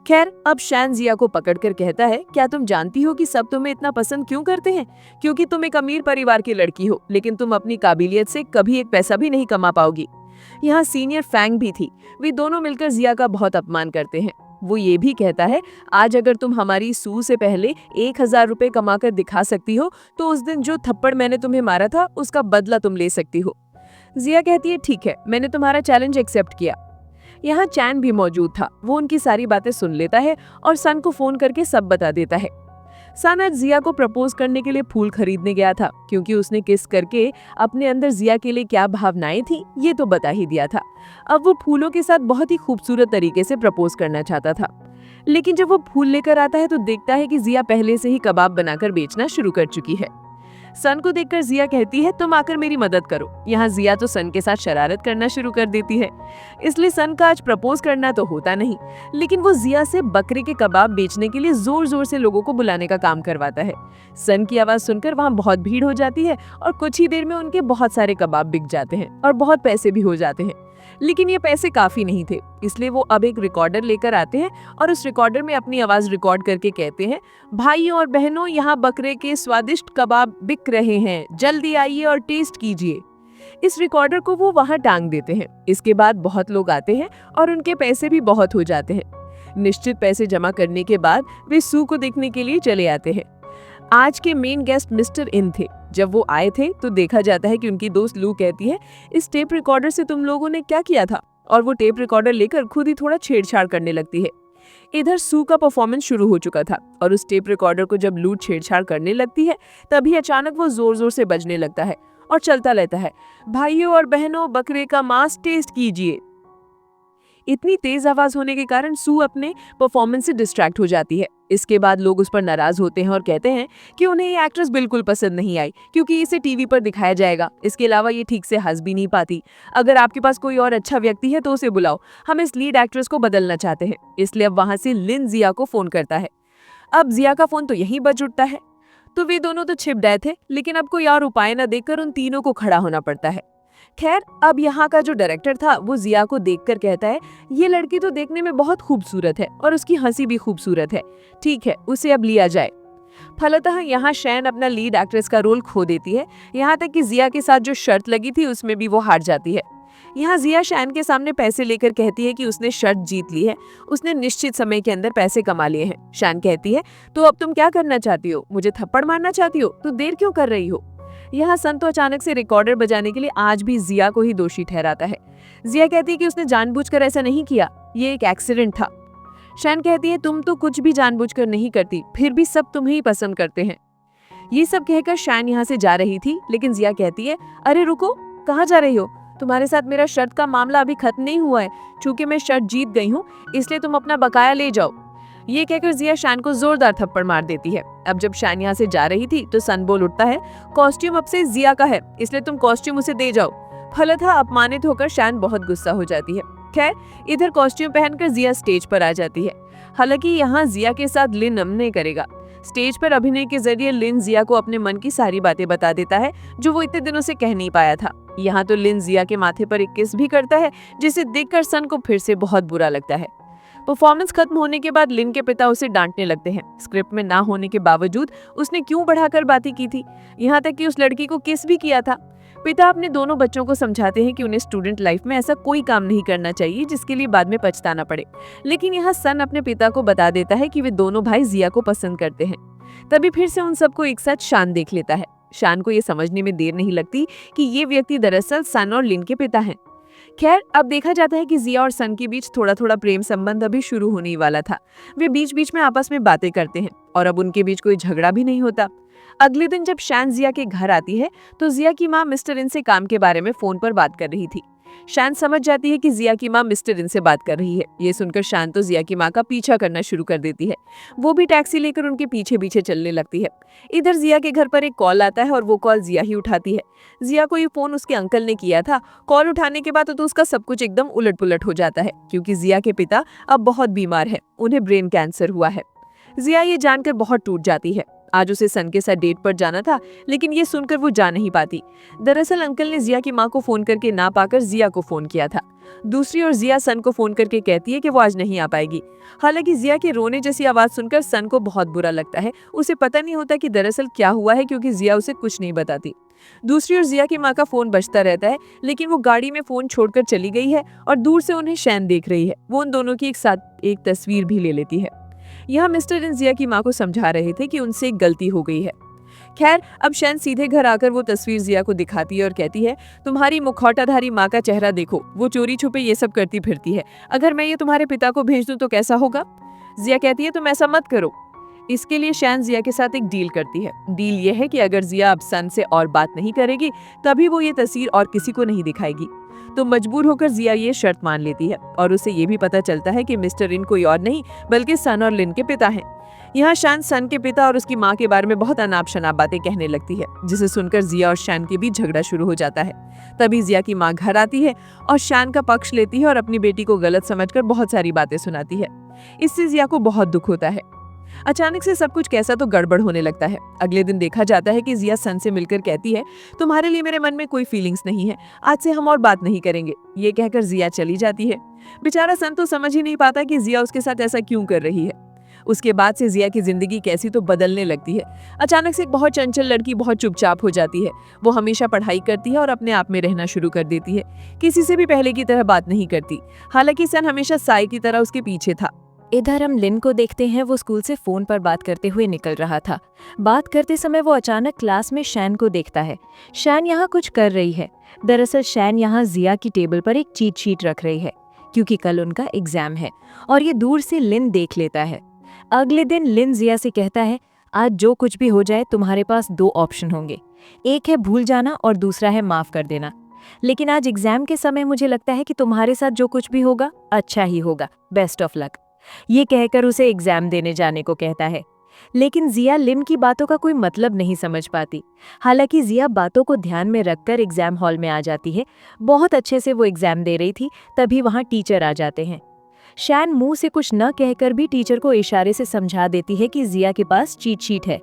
खैर, अब शैन जिया को पकड़कर कहता है, क्या तुम जानती हो कि सब तुम्हें इतना पसंद क्यों करते हैं? क्योंकि तुम एक अमीर परिवार की लड़की हो, लेकिन तुम अपनी काबिलियत से कभी एक पैसा भी नहीं कमा पाओगी। यहाँ सीनियर फैंग भी थी। वे दोनों मिलकर जिया का बहुत अपमान करते हैं। वो ये भी कहता है, आज अगर तुम हमारी सू से पहले 1000 रुपए कमाकर दिखा सकती हो तो उस दिन जो थप्पड़ मैंने तुम्हें मारा था उसका बदला तुम ले सकती हो। जिया कहती है, ठीक है, मैंने तुम्हारा चैलेंज एक्सेप्ट किया। यहाँ चैन भी मौजूद था। वो उनकी सारी बातें सुन लेता है और सन को फोन करके सब बता देता है। सन आज जिया को प्रपोज करने के लिए फूल खरीदने गया था क्योंकि उसने किस करके अपने अंदर जिया के लिए क्या भावनाएं थी ये तो बता ही दिया था। अब वो फूलों के साथ बहुत ही खूबसूरत तरीके से प्रपोज करना चाहता था, लेकिन जब वो फूल लेकर आता है तो देखता है कि जिया पहले से ही कबाब बनाकर बेचना शुरू कर चुकी है। सन को देखकर जिया कहती है, तुम आकर मेरी मदद करो। यहाँ जिया तो सन के साथ शरारत करना शुरू कर देती है, इसलिए सन का आज प्रपोज करना तो होता नहीं, लेकिन वो जिया से बकरे के कबाब बेचने के लिए जोर जोर से लोगों को बुलाने का काम करवाता है। सन की आवाज सुनकर वहाँ बहुत भीड़ हो जाती है और कुछ ही देर में उनके बहुत सारे कबाब बिक जाते हैं और बहुत पैसे भी हो जाते हैं। लेकिन ये पैसे काफी नहीं थे, इसलिए वो अब एक रिकॉर्डर लेकर आते हैं और उस रिकॉर्डर में अपनी आवाज रिकॉर्ड करके कहते हैं, भाइयों और बहनों, यहाँ बकरे के स्वादिष्ट कबाब बिक रहे हैं, जल्दी आइए और टेस्ट कीजिए। इस रिकॉर्डर को वो वहां टांग देते हैं। इसके बाद बहुत लोग आते हैं और उनके पैसे भी बहुत हो जाते हैं। निश्चित पैसे जमा करने के बाद वे सू को देखने के लिए चले आते हैं। आज के मेन गेस्ट मिस्टर इन थे। जब वो आए थे तो देखा जाता है कि उनकी दोस्त लू कहती है, इस टेप रिकॉर्डर से तुम लोगों ने क्या किया था? और वो टेप रिकॉर्डर लेकर खुद ही थोड़ा छेड़छाड़ करने लगती है। इधर सू का परफॉर्मेंस शुरू हो चुका था और उस टेप रिकॉर्डर को जब लू छेड़छाड़ करने लगती है तभी अचानक वो जोर जोर से बजने लगता है और चलता रहता है, भाइयों और बहनों, बकरे का मांस टेस्ट कीजिए। इतनी तेज आवाज होने के कारण सू अपने परफॉर्मेंस से डिस्ट्रैक्ट हो जाती है। इसके बाद लोग उस पर नाराज होते हैं और कहते हैं कि उन्हें ये एक्ट्रेस बिल्कुल पसंद नहीं आई क्योंकि इसे टीवी पर दिखाया जाएगा। इसके अलावा ये ठीक से हंस भी नहीं पाती। अगर आपके पास कोई और अच्छा व्यक्ति है तो उसे बुलाओ, हम इस लीड एक्ट्रेस को बदलना चाहते हैं। इसलिए अब वहां से लिन जिया को फोन करता है। अब जिया का फोन तो यहीं बज उठता है। तो वे दोनों तो छिप गए थे, लेकिन अब कोई और उपाय न देखकर उन तीनों को खड़ा होना पड़ता है। खैर, अब यहाँ का जो डायरेक्टर था वो जिया को देखकर कहता है, ये लड़की तो देखने में बहुत खूबसूरत है और उसकी हंसी भी खूबसूरत है, ठीक है, उसे अब लिया जाए। फलतः यहाँ शैन अपना लीड एक्ट्रेस का रोल खो देती है। यहाँ तक कि जिया के साथ जो शर्त लगी थी उसमें भी वो हार जाती है। यहाँ जिया शैन के सामने पैसे लेकर कहती है कि उसने शर्त जीत ली है, उसने निश्चित समय के अंदर पैसे कमा लिए हैं। शैन कहती है, तो अब तुम क्या करना चाहती हो? मुझे थप्पड़ मारना चाहती हो? तो देर क्यों कर रही हो? यहाँ सन तो अचानक से रिकॉर्डर बजाने के लिए आज भी जिया को ही दोषी ठहराता है। जिया कहती है कि उसने जानबूझकर ऐसा नहीं किया, ये एक एक्सीडेंट था। शैन कहती है तुम तो कुछ भी जानबूझकर नहीं करती, फिर भी सब तुम्हें ही पसंद करते हैं। ये सब कहकर शैन यहाँ से जा रही थी, लेकिन जिया कहती है अरे रुको, कहाँ जा रही हो? तुम्हारे साथ मेरा शर्त का मामला अभी खत्म नहीं हुआ है। चूंकि मैं शर्त जीत गई हूँ, इसलिए तुम अपना बकाया ले जाओ। ये कहकर जिया शैन को जोरदार थप्पड़ मार देती है। अब जब शैन यहाँ से जा रही थी तो सन बोल उठता है कॉस्ट्यूम अब से जिया का है, इसलिए तुम कॉस्ट्यूम उसे दे जाओ। फलतः अपमानित होकर शैन बहुत गुस्सा हो जाती है। खैर, इधर कॉस्ट्यूम पहनकर जिया स्टेज पर आ जाती है। हालांकि यहाँ जिया के साथ लिन अभिनय करेगा। स्टेज पर अभिनय के जरिए लिन जिया को अपने मन की सारी बातें बता देता है जो वो इतने दिनों से कह नहीं पाया था। यहाँ तो लिन जिया के माथे पर एक किस भी करता है, जिसे देखकर सन को फिर से बहुत बुरा लगता है। परफॉर्मेंस खत्म होने के बाद लिन के पिता उसे डांटने लगते हैं। स्क्रिप्ट में ना होने के बावजूद उसने क्यों बढ़ाकर बातें की थी, यहाँ तक कि उस लड़की को किस भी किया था। पिता अपने दोनों बच्चों को समझाते हैं कि उन्हें स्टूडेंट लाइफ में ऐसा कोई काम नहीं करना चाहिए जिसके लिए बाद में पछताना पड़े। लेकिन यहाँ सन अपने पिता को बता देता है कि वे दोनों भाई जिया को पसंद करते हैं। तभी फिर से उन सबको एक साथ शान देख लेता है। शान को ये समझने में देर नहीं लगती कि ये व्यक्ति दरअसल सन और लिन के पिता हैं। खैर, अब देखा जाता है कि जिया और सन के बीच थोड़ा थोड़ा प्रेम संबंध अभी शुरू होने ही वाला था। वे बीच बीच में आपस में बातें करते हैं और अब उनके बीच कोई झगड़ा भी नहीं होता। अगले दिन जब शैन जिया के घर आती है तो जिया की माँ मिस्टर इन से काम के बारे में फोन पर बात कर रही थी। शैन समझ जाती है कि जिया की माँ मिस्टर इन से बात कर रही है। ये सुनकर शैन तो जिया की माँ का पीछा करना शुरू कर देती है। वो भी टैक्सी लेकर उनके पीछे पीछे चलने लगती है। इधर जिया के घर पर एक कॉल आता है और वो कॉल जिया ही उठाती है। जिया को ये फोन उसके अंकल ने किया था। कॉल उठाने के बाद तो उसका सब कुछ एकदम उलट पुलट हो जाता है, क्योंकि जिया के पिता अब बहुत बीमार है, उन्हें ब्रेन कैंसर हुआ है। जिया ये जानकर बहुत टूट जाती है। आज उसे सन के साथ डेट पर जाना था, लेकिन ये सुनकर वो जा नहीं पाती। दरअसल अंकल ने जिया की माँ को फोन करके ना पाकर जिया को फोन किया था। दूसरी ओर जिया सन को फोन करके कहती है कि वो आज नहीं आ पाएगी। हालांकि जिया के रोने जैसी आवाज सुनकर सन को बहुत बुरा लगता है। उसे पता नहीं होता कि दरअसल क्या हुआ है, क्योंकि जिया उसे कुछ नहीं बताती। दूसरी ओर जिया की माँ का फोन बजता रहता है, लेकिन वो गाड़ी में फोन छोड़कर चली गई है और दूर से उन्हें शैन देख रही है। वो उन दोनों की एक साथ एक तस्वीर भी ले लेती है। यहाँ मिस्टर इन जिया की माँ को समझा रहे थे कि उनसे एक गलती हो गई है। खैर, अब शैन सीधे घर आकर वो तस्वीर जिया को दिखाती है और कहती है तुम्हारी मुखौटाधारी माँ का चेहरा देखो, वो चोरी छुपे ये सब करती फिरती है। अगर मैं ये तुम्हारे पिता को भेज दूं तो कैसा होगा? जिया कहती है तुम ऐसा मत करो। इसके लिए शैन जिया के साथ एक डील करती है। डील ये है कि अगर जिया अब सन से और बात नहीं करेगी तभी वो ये तस्वीर और किसी को नहीं दिखाएगी। तो मजबूर होकर जिया ये शर्त मान लेती है और उसे ये भी पता चलता है कि मिस्टर इन कोई और नहीं बल्कि सन और लिन के पिता हैं। यहाँ शैन सन के पिता और उसकी माँ के बारे में बहुत अनाप शनाप बातें कहने लगती है, जिसे सुनकर जिया और शैन के बीच झगड़ा शुरू हो जाता है। तभी जिया की माँ घर आती है और शैन का पक्ष लेती है और अपनी बेटी को गलत समझकर बहुत सारी बातें सुनाती है। इससे जिया को बहुत दुख होता है। अचानक से सब कुछ कैसा तो गड़बड़ होने लगता है। अगले दिन देखा जाता है कि जिया सन से मिलकर कहती है तुम्हारे लिए मेरे मन में कोई फीलिंग्स नहीं है, आज से हम और बात नहीं करेंगे। ये कहकर जिया चली जाती है। बेचारा सन तो समझ ही नहीं पाता कि जिया उसके साथ ऐसा क्यों कर रही है। उसके बाद से जिया की जिंदगी कैसी तो बदलने लगती है। अचानक से एक बहुत चंचल लड़की बहुत चुपचाप हो जाती है। वो हमेशा पढ़ाई करती है और अपने आप में रहना शुरू कर देती है। किसी से भी पहले की तरह बात नहीं करती। हालांकि सन हमेशा साई की तरह उसके पीछे था। इधर हम लिन को देखते हैं। वो स्कूल से फोन पर बात करते हुए निकल रहा था। बात करते समय वो अचानक क्लास में शैन को देखता है। शैन यहाँ कुछ कर रही है। दरअसल शैन यहाँ जिया की टेबल पर एक चीट शीट रख रही है, क्योंकि कल उनका एग्जाम है और ये दूर से लिन देख लेता है। अगले दिन लिन जिया से कहता है आज जो कुछ भी हो जाए तुम्हारे पास दो ऑप्शन होंगे, एक है भूल जाना और दूसरा है माफ कर देना। लेकिन आज एग्जाम के समय मुझे लगता है कि तुम्हारे साथ जो कुछ भी होगा अच्छा ही होगा। Best of luck. ये कहकर उसे एग्जाम देने जाने को कहता है। लेकिन जिया लिन की बातों का कोई मतलब नहीं समझ पाती। हालांकि जिया बातों को ध्यान में रखकर एग्जाम हॉल में आ जाती है। बहुत अच्छे से वो एग्जाम दे रही थी, तभी वहाँ टीचर आ जाते हैं। शैन मुंह से कुछ न कहकर भी टीचर को इशारे से समझा देती है कि जिया के पास चीट शीट है।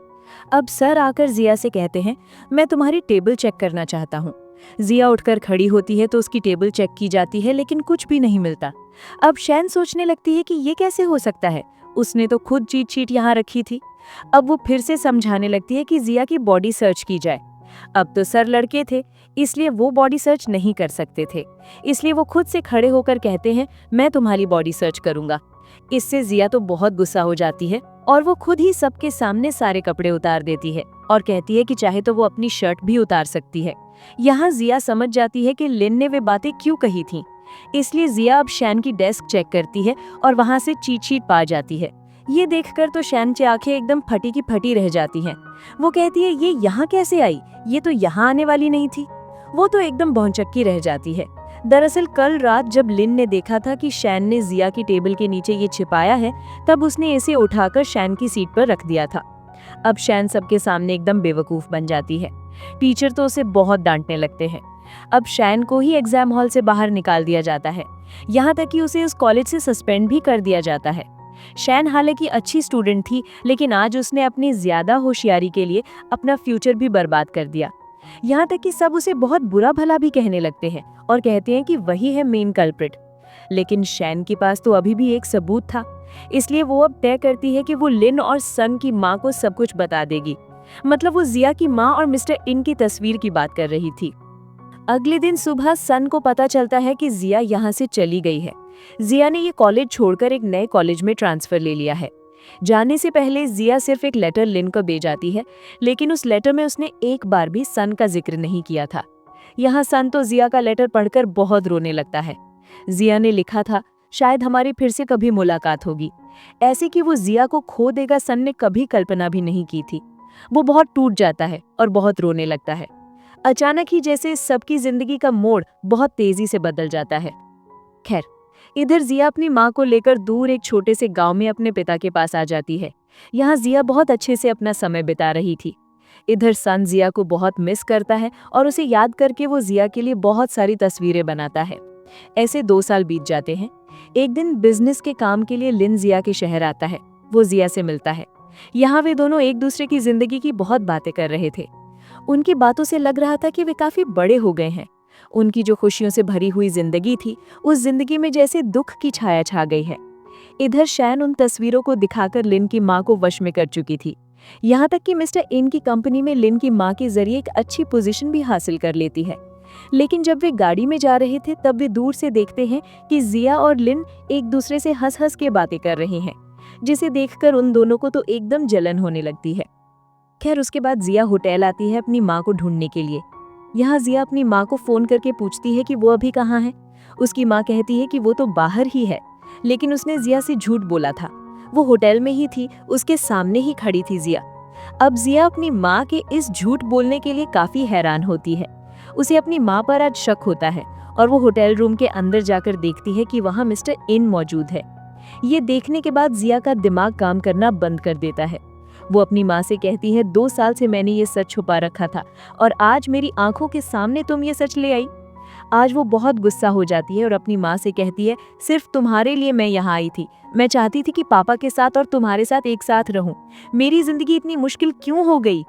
अब सर आकर जिया से कहते हैं मैं तुम्हारी टेबल चेक करना चाहता हूँ। जिया उठकर खड़ी होती है तो उसकी टेबल चेक की जाती है, लेकिन कुछ भी नहीं मिलता। अब शैन सोचने लगती है कि ये कैसे हो सकता है, उसने तो खुद चीट शीट यहाँ रखी थी। अब वो फिर से समझाने लगती है कि जिया की बॉडी सर्च की जाए। अब तो सर लड़के थे, इसलिए वो बॉडी सर्च नहीं कर सकते थे, इसलिए वो खुद से खड़े होकर कहते हैं मैं तुम्हारी बॉडी सर्च करूंगा। इससे जिया तो बहुत गुस्सा हो जाती है और वो खुद ही सबके सामने सारे कपड़े उतार देती है और कहती है कि चाहे तो वो अपनी शर्ट भी उतार सकती है। यहाँ जिया समझ जाती है कि लिन ने वे बातें क्यों कही थी। इसलिए जिया अब शैन की डेस्क चेक करती है और वहाँ से चीट शीट पा जाती है। ये देखकर तो शैन की आंखें एकदम फटी की फटी रह जाती हैं। वो कहती है ये यहाँ कैसे आई, ये तो यहाँ आने वाली नहीं थी। वो तो एकदम भौंचक्की रह जाती है। दरअसल कल रात जब लिन ने देखा था कि शैन ने जिया की टेबल के नीचे ये छिपाया है, तब उसने इसे उठाकर शैन की सीट पर रख दिया था। अब शैन सबके सामने एकदम बेवकूफ बन जाती है। टीचर तो उसे बहुत डांटने लगते हैं। अब शैन को ही एग्जाम हॉल से बाहर निकाल दिया जाता है। यहाँ तक कि उसे उस कॉलेज से सस्पेंड भी कर दिया जाता है। शैन हालांकि अच्छी स्टूडेंट थी, लेकिन आज उसने अपनी ज्यादा होशियारी के लिए अपना फ्यूचर भी बर्बाद कर दिया। यहाँ तक कि सब उसे बहुत बुरा भला भी कहने लगते हैं और कहते हैं कि वही है मेन कल्प्रिट। लेकिन शैन के पास तो अभी भी एक सबूत था, इसलिए वो अब तय करती है कि वो लिन और सन की माँ को सब कुछ बता देगी। मतलब वो जिया की माँ और मिस्टर इन की तस्वीर की बात कर रही थी। अगले दिन सुबह सन को पता चलता है कि जिया यहाँ से चली गई है। जिया ने ये कॉलेज छोड़कर एक नए कॉलेज में ट्रांसफर ले लिया है। जाने से पहले जिया सिर्फ एक लेटर लिन को भेजाती है, लेकिन उस लेटर में उसने एक बार भी सन का जिक्र नहीं किया था। यहाँ सन तो जिया का लेटर पढ़कर बहुत रोने लगता है। जिया ने लिखा था, शायद हमारी फिर से कभी मुलाकात होगी। ऐसे कि वो जिया को खो देगा सन ने कभी कल्पना भी नहीं की थी। वो बहुत टूट जाता है और बहुत रोने लगता है। अचानक ही जैसे सबकी जिंदगी का मोड़ बहुत तेजी से बदल जाता है। खैर, इधर जिया अपनी माँ को लेकर दूर एक छोटे से गांव में अपने पिता के पास आ जाती है। यहाँ जिया बहुत अच्छे से अपना समय बिता रही थी। इधर सन जिया को बहुत मिस करता है और उसे याद करके वो जिया के लिए बहुत सारी तस्वीरें बनाता है। ऐसे 2 साल बीत जाते हैं। एक दिन बिजनेस के काम के लिए लिन जिया के शहर आता है। वो जिया से मिलता है। यहाँ वे दोनों एक दूसरे की जिंदगी की बहुत बातें कर रहे थे। उनकी बातों से लग रहा था कि वे काफी बड़े हो गए हैं। उनकी जो खुशियों से भरी हुई जिंदगी थी, उस जिंदगी में जैसे दुख की छाया छा गई है। इधर शैन उन तस्वीरों को दिखाकर लिन की माँ को वश में कर चुकी थी। यहाँ तक कि मिस्टर इन की कंपनी में लिन की माँ के जरिए एक अच्छी पोजीशन भी हासिल कर लेती है। लेकिन जब वे गाड़ी में जा रहे थे, तब वे दूर से देखते हैं कि जिया और लिन एक दूसरे से हंस हंस के बातें कर रहे हैं, जिसे देखकर उन दोनों को तो एकदम जलन होने लगती है। खैर, उसके बाद जिया होटल आती है अपनी माँ को ढूंढने के लिए। यहाँ जिया अपनी माँ को फोन करके पूछती है कि वो अभी कहाँ है। उसकी माँ कहती है कि वो तो बाहर ही है, लेकिन उसने जिया से झूठ बोला था। वो होटल में ही थी, उसके सामने ही खड़ी थी जिया। अब जिया अपनी माँ के इस झूठ बोलने के लिए काफी हैरान होती है। उसे अपनी माँ पर आज शक होता है और वो होटल रूम के अंदर जाकर देखती है कि वहाँ मिस्टर इन मौजूद है। ये देखने के बाद जिया का दिमाग काम करना बंद कर देता है। वो अपनी माँ से कहती है, 2 साल से मैंने ये सच छुपा रखा था और आज मेरी आंखों के सामने तुम ये सच ले आई। आज वो बहुत गुस्सा हो जाती है और अपनी माँ से कहती है, सिर्फ तुम्हारे लिए मैं यहाँ आई थी। मैं चाहती थी कि पापा के साथ और तुम्हारे साथ एक साथ रहूं। मेरी जिंदगी इतनी मुश्किल क्यों हो गई।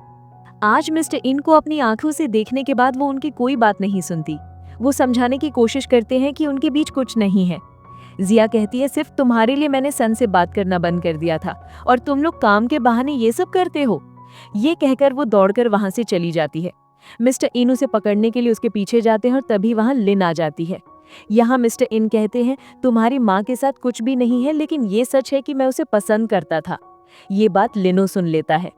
आज मिस्टर इन को अपनी आंखों से देखने के बाद वो उनकी कोई बात नहीं सुनती। वो समझाने की कोशिश करते हैं कि उनके बीच कुछ नहीं है। जिया कहती है, सिर्फ तुम्हारे लिए मैंने सन से बात करना बंद कर दिया था और तुम लोग काम के बहाने ये सब करते हो। ये कहकर वो दौड़कर वहां से चली जाती है। मिस्टर इन उसे पकड़ने के लिए उसके पीछे जाते हैं और तभी वहां लिन आ जाती है। यहाँ मिस्टर इन कहते हैं, तुम्हारी माँ के साथ कुछ भी नहीं है, लेकिन ये सच है कि मैं उसे पसंद करता था। ये बात लिनो सुन लेता है।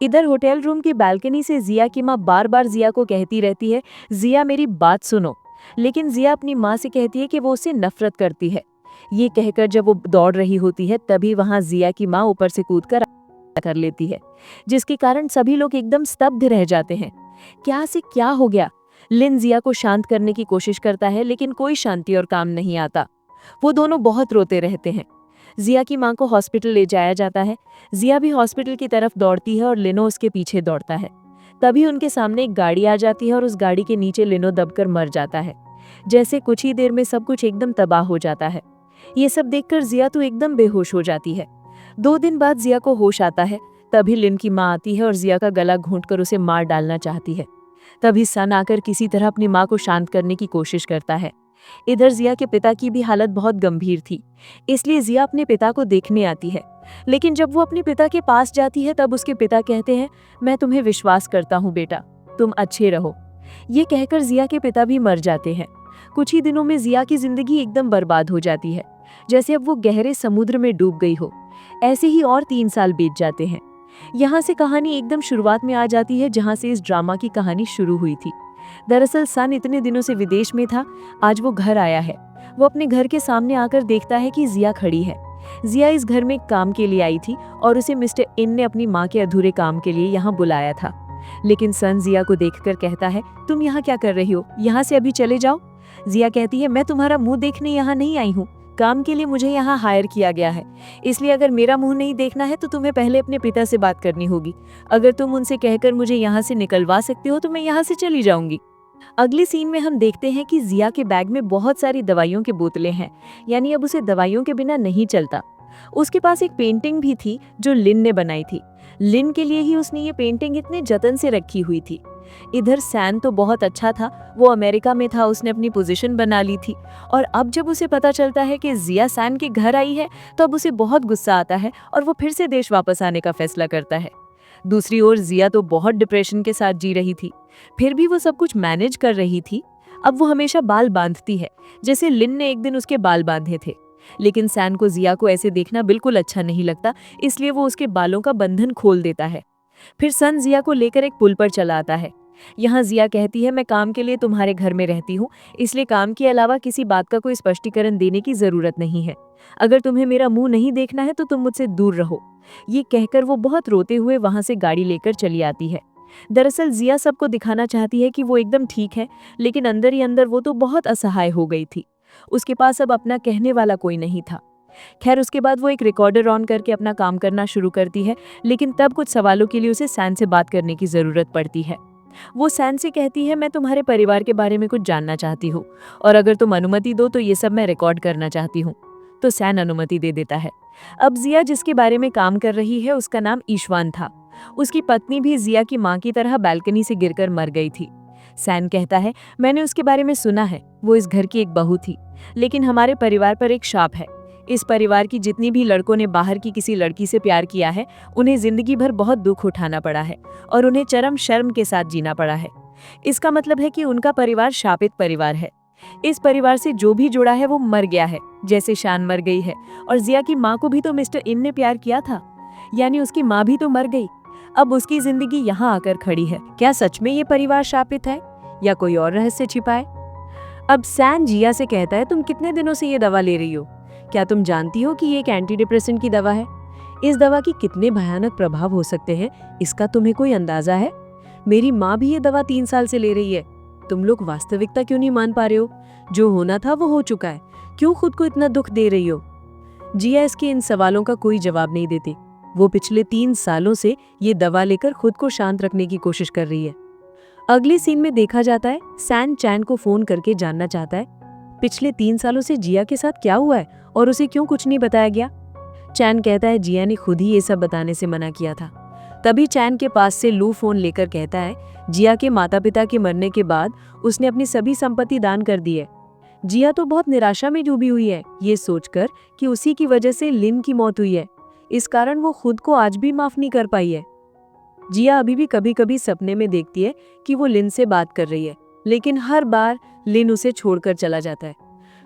इधर होटल रूम की बालकनी से जिया की माँ बार बार जिया को कहती रहती है, जिया मेरी बात सुनो। लेकिन जिया अपनी माँ से कहती है कि वो उससे नफरत करती है। ये कहकर जब वो दौड़ रही होती है, तभी वहां जिया की माँ ऊपर से कूदकर कर लेती है, जिसके कारण सभी लोग एकदम स्तब्ध रह जाते हैं। क्या से क्या हो गया। लिन जिया को शांत करने की कोशिश करता है, लेकिन कोई शांति और काम नहीं आता। वो दोनों बहुत रोते रहते हैं। जिया की माँ को हॉस्पिटल ले जाया जाता है। जिया भी हॉस्पिटल की तरफ दौड़ती है और लिनो उसके पीछे दौड़ता है। तभी उनके सामने एक गाड़ी आ जाती है और उस गाड़ी के नीचे लिनो दबकर मर जाता है। जैसे कुछ ही देर में सब कुछ एकदम तबाह हो जाता है। ये सब देखकर जिया तो एकदम बेहोश हो जाती है। 2 दिन बाद जिया को होश आता है। तभी लिन की माँ आती है और जिया का गला घूंटकर उसे मार डालना चाहती है। तभी सन आकर किसी तरह अपनी माँ को शांत करने की कोशिश करता है। इधर जिया के पिता की भी हालत बहुत गंभीर थी, इसलिए जिया अपने पिता को देखने आती है। लेकिन जब वो अपने पिता के पास जाती है, तब उसके पिता कहते हैं, मैं तुम्हें विश्वास करता हूँ बेटा, तुम अच्छे रहो। ये कहकर जिया के पिता भी मर जाते हैं। कुछ ही दिनों में जिया की जिंदगी एकदम बर्बाद हो जाती है, जैसे अब वो गहरे समुद्र में डूब गई हो। ऐसे ही और 3 साल बीत जाते हैं। यहाँ से कहानी एकदम शुरुआत में आ जाती है, जहाँ से इस ड्रामा की कहानी शुरू हुई थी। दरअसल सन इतने दिनों से विदेश में था, आज वो घर आया है। वो अपने घर के सामने आकर देखता है कि जिया खड़ी है। जिया इस घर में काम के लिए आई थी और उसे मिस्टर इन ने अपनी माँ के अधूरे काम के लिए यहाँ बुलाया था। लेकिन सन जिया को देखकर कहता है, तुम यहाँ क्या कर रही हो, यहाँ से अभी चले जाओ। जिया कहती है, मैं तुम्हारा मुंह देखने यहाँ नहीं आई हूँ, काम के लिए मुझे यहाँ हायर किया गया है, इसलिए अगर मेरा मुंह नहीं देखना है तो तुम्हें पहले अपने पिता से बात करनी होगी। अगर तुम उनसे कहकर मुझे यहाँ से निकलवा सकते हो तो मैं यहाँ से चली जाऊंगी। अगले सीन में हम देखते हैं कि जिया के बैग में बहुत सारी दवाइयों की बोतलें हैं, यानी अब उसे दवाइयों के बिना नहीं चलता। उसके पास एक पेंटिंग भी थी जो लिन ने बनाई थी। लिन के लिए ही उसने ये पेंटिंग इतने जतन से रखी हुई थी। इधर सैन तो बहुत अच्छा था, वो अमेरिका में था, उसने अपनी पोजीशन बना ली थी, और अब जब उसे पता चलता है कि जिया सैन के घर आई है तो अब उसे बहुत गुस्सा आता है और वो फिर से देश वापस आने का फैसला करता है। दूसरी ओर जिया तो बहुत डिप्रेशन के साथ जी रही थी, फिर भी वो सब कुछ मैनेज कर रही थी। अब वो हमेशा बाल बांधती है, जैसे लिन ने एक दिन उसके बाल बांधे थे। लेकिन सैन को जिया को ऐसे देखना बिल्कुल अच्छा नहीं लगता, इसलिए वो उसके बालों का बंधन खोल देता है। फिर सन जिया को लेकर एक पुल पर चला आता है। यहाँ जिया कहती है, मैं काम के लिए तुम्हारे घर में रहती हूँ, इसलिए काम के अलावा किसी बात का कोई स्पष्टीकरण देने की जरूरत नहीं है। अगर तुम्हें मेरा मुंह नहीं देखना है तो तुम मुझसे दूर रहो। ये कहकर वो बहुत रोते हुए वहां से गाड़ी लेकर चली आती है। दरअसल जिया सबको दिखाना चाहती है कि वो एकदम ठीक है, लेकिन अंदर ही अंदर वो तो बहुत असहाय हो गई थी। उसके पास अब अपना कहने वाला कोई नहीं था। खैर, उसके बाद वो एक रिकॉर्डर ऑन करके अपना काम करना शुरू करती है, लेकिन तब कुछ सवालों के लिए उसे सैन से बात करने की जरूरत पड़ती है। वो सैन से कहती है, मैं तुम्हारे परिवार के बारे में कुछ जानना चाहती हूँ और अगर तुम अनुमति दो तो ये सब मैं रिकॉर्ड करना चाहती हूँ। तो सैन अनुमति दे देता है। अब जिया जिसके बारे में काम कर रही है उसका नाम ईशवान था। उसकी पत्नी भी जिया की माँ की तरह बालकनी से गिरकर मर गई थी। सैन कहता है, मैंने उसके बारे में सुना है, वो इस घर की एक बहू थी, लेकिन हमारे परिवार पर एक शाप है। इस परिवार की जितनी भी लड़कों ने बाहर की किसी लड़की से प्यार किया है, उन्हें जिंदगी भर बहुत दुख उठाना पड़ा है और उन्हें चरम शर्म के साथ जीना पड़ा है। इसका मतलब है कि उनका परिवार शापित परिवार है। इस परिवार से जो भी जुड़ा है वो मर गया है, जैसे शान मर गई है। और जिया की माँ को भी तो मिस्टर इन ने प्यार किया था, यानी उसकी माँ भी तो मर गई। अब उसकी जिंदगी यहाँ आकर खड़ी है। क्या सच में ये परिवार शापित है या कोई और रहस्य छिपा है? अब सैन जिया से कहता है, तुम कितने दिनों से ये दवा ले रही हो? क्या तुम जानती हो कि ये एक एंटी डिप्रेसेंट की दवा है? इस दवा की कितने भयानक प्रभाव हो सकते हैं, इसका तुम्हें कोई अंदाजा है? मेरी माँ भी ये दवा 3 साल से ले रही है। तुम लोग वास्तविकता क्यों नहीं मान पा रहे हो? जो होना था वो हो चुका है, क्यों खुद को इतना दुख दे रही हो? जिया इसके इन सवालों का कोई जवाब नहीं देती। वो पिछले 3 सालों से ये दवा लेकर खुद को शांत रखने की कोशिश कर रही है। अगले सीन में देखा जाता है, सैन चैन को फोन करके जानना चाहता है पिछले 3 सालों से जिया के साथ क्या हुआ है और उसे क्यों कुछ नहीं बताया गया। चैन कहता है, जिया ने खुद ही ये सब बताने से मना किया था। तभी चैन के पास से लू फोन लेकर कहता है, जिया के माता पिता के मरने के बाद उसने अपनी सभी संपत्ति दान कर दी है। जिया तो बहुत निराशा में डूबी हुई है, ये सोचकर कि उसी की वजह से लिन की मौत हुई है। इस कारण वो खुद को आज भी माफ नहीं कर पाई है। जिया अभी भी कभी कभी सपने में देखती है कि वो लिन से बात कर रही है, लेकिन हर बार लिन उसे छोड़कर चला जाता है।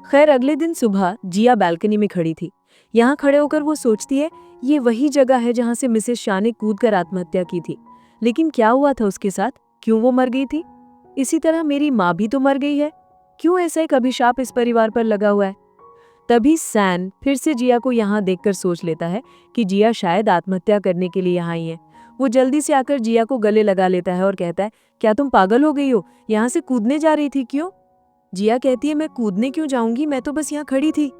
खैर, अगले दिन सुबह जिया बालकनी में खड़ी थी। यहाँ खड़े होकर वो सोचती है, ये वही जगह है जहाँ से मिसेस शाह ने कूदकर आत्महत्या की थी। लेकिन क्या हुआ था उसके साथ? क्यों वो मर गई थी? इसी तरह मेरी माँ भी तो मर गई है। क्यों ऐसा एक अभिशाप इस परिवार पर लगा हुआ है? तभी सैन फिर से जिया को यहाँ देखकर सोच लेता है कि जिया शायद आत्महत्या करने के लिए यहाँ आई है। वो जल्दी से आकर जिया को गले लगा लेता है और कहता है, क्या तुम पागल हो गई हो? यहाँ से कूदने जा रही थी क्यों? जिया कहती है, मैं कूदने क्यों जाऊंगी, मैं तो बस यहाँ खड़ी थी।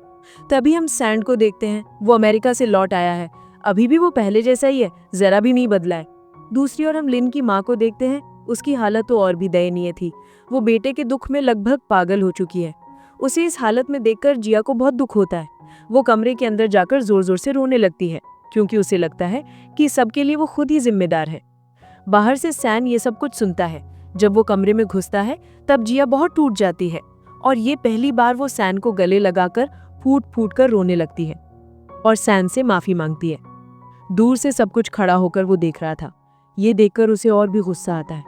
तभी हम सैन को देखते हैं। वो अमेरिका से लौट आया है, अभी भी वो पहले जैसा ही है, जरा भी नहीं बदला है। दूसरी ओर हम लिन की माँ को देखते हैं। उसकी हालत तो और भी दयनीय थी। वो बेटे के दुख में लगभग पागल हो चुकी है। उसे इस हालत में देखकर जिया को बहुत दुख होता है। वो कमरे के अंदर जाकर जोर जोर से रोने लगती है, क्योंकि उसे लगता है कि सबके लिए वो खुद ही जिम्मेदार है। बाहर से सैन ये सब कुछ सुनता है। जब वो कमरे में घुसता है तब जिया बहुत टूट जाती है और ये पहली बार वो सैन को गले लगाकर फूट फूट कर रोने लगती है और सैन से माफी मांगती है। दूर से सब कुछ खड़ा होकर वो देख रहा था। ये देखकर उसे और भी गुस्सा आता है।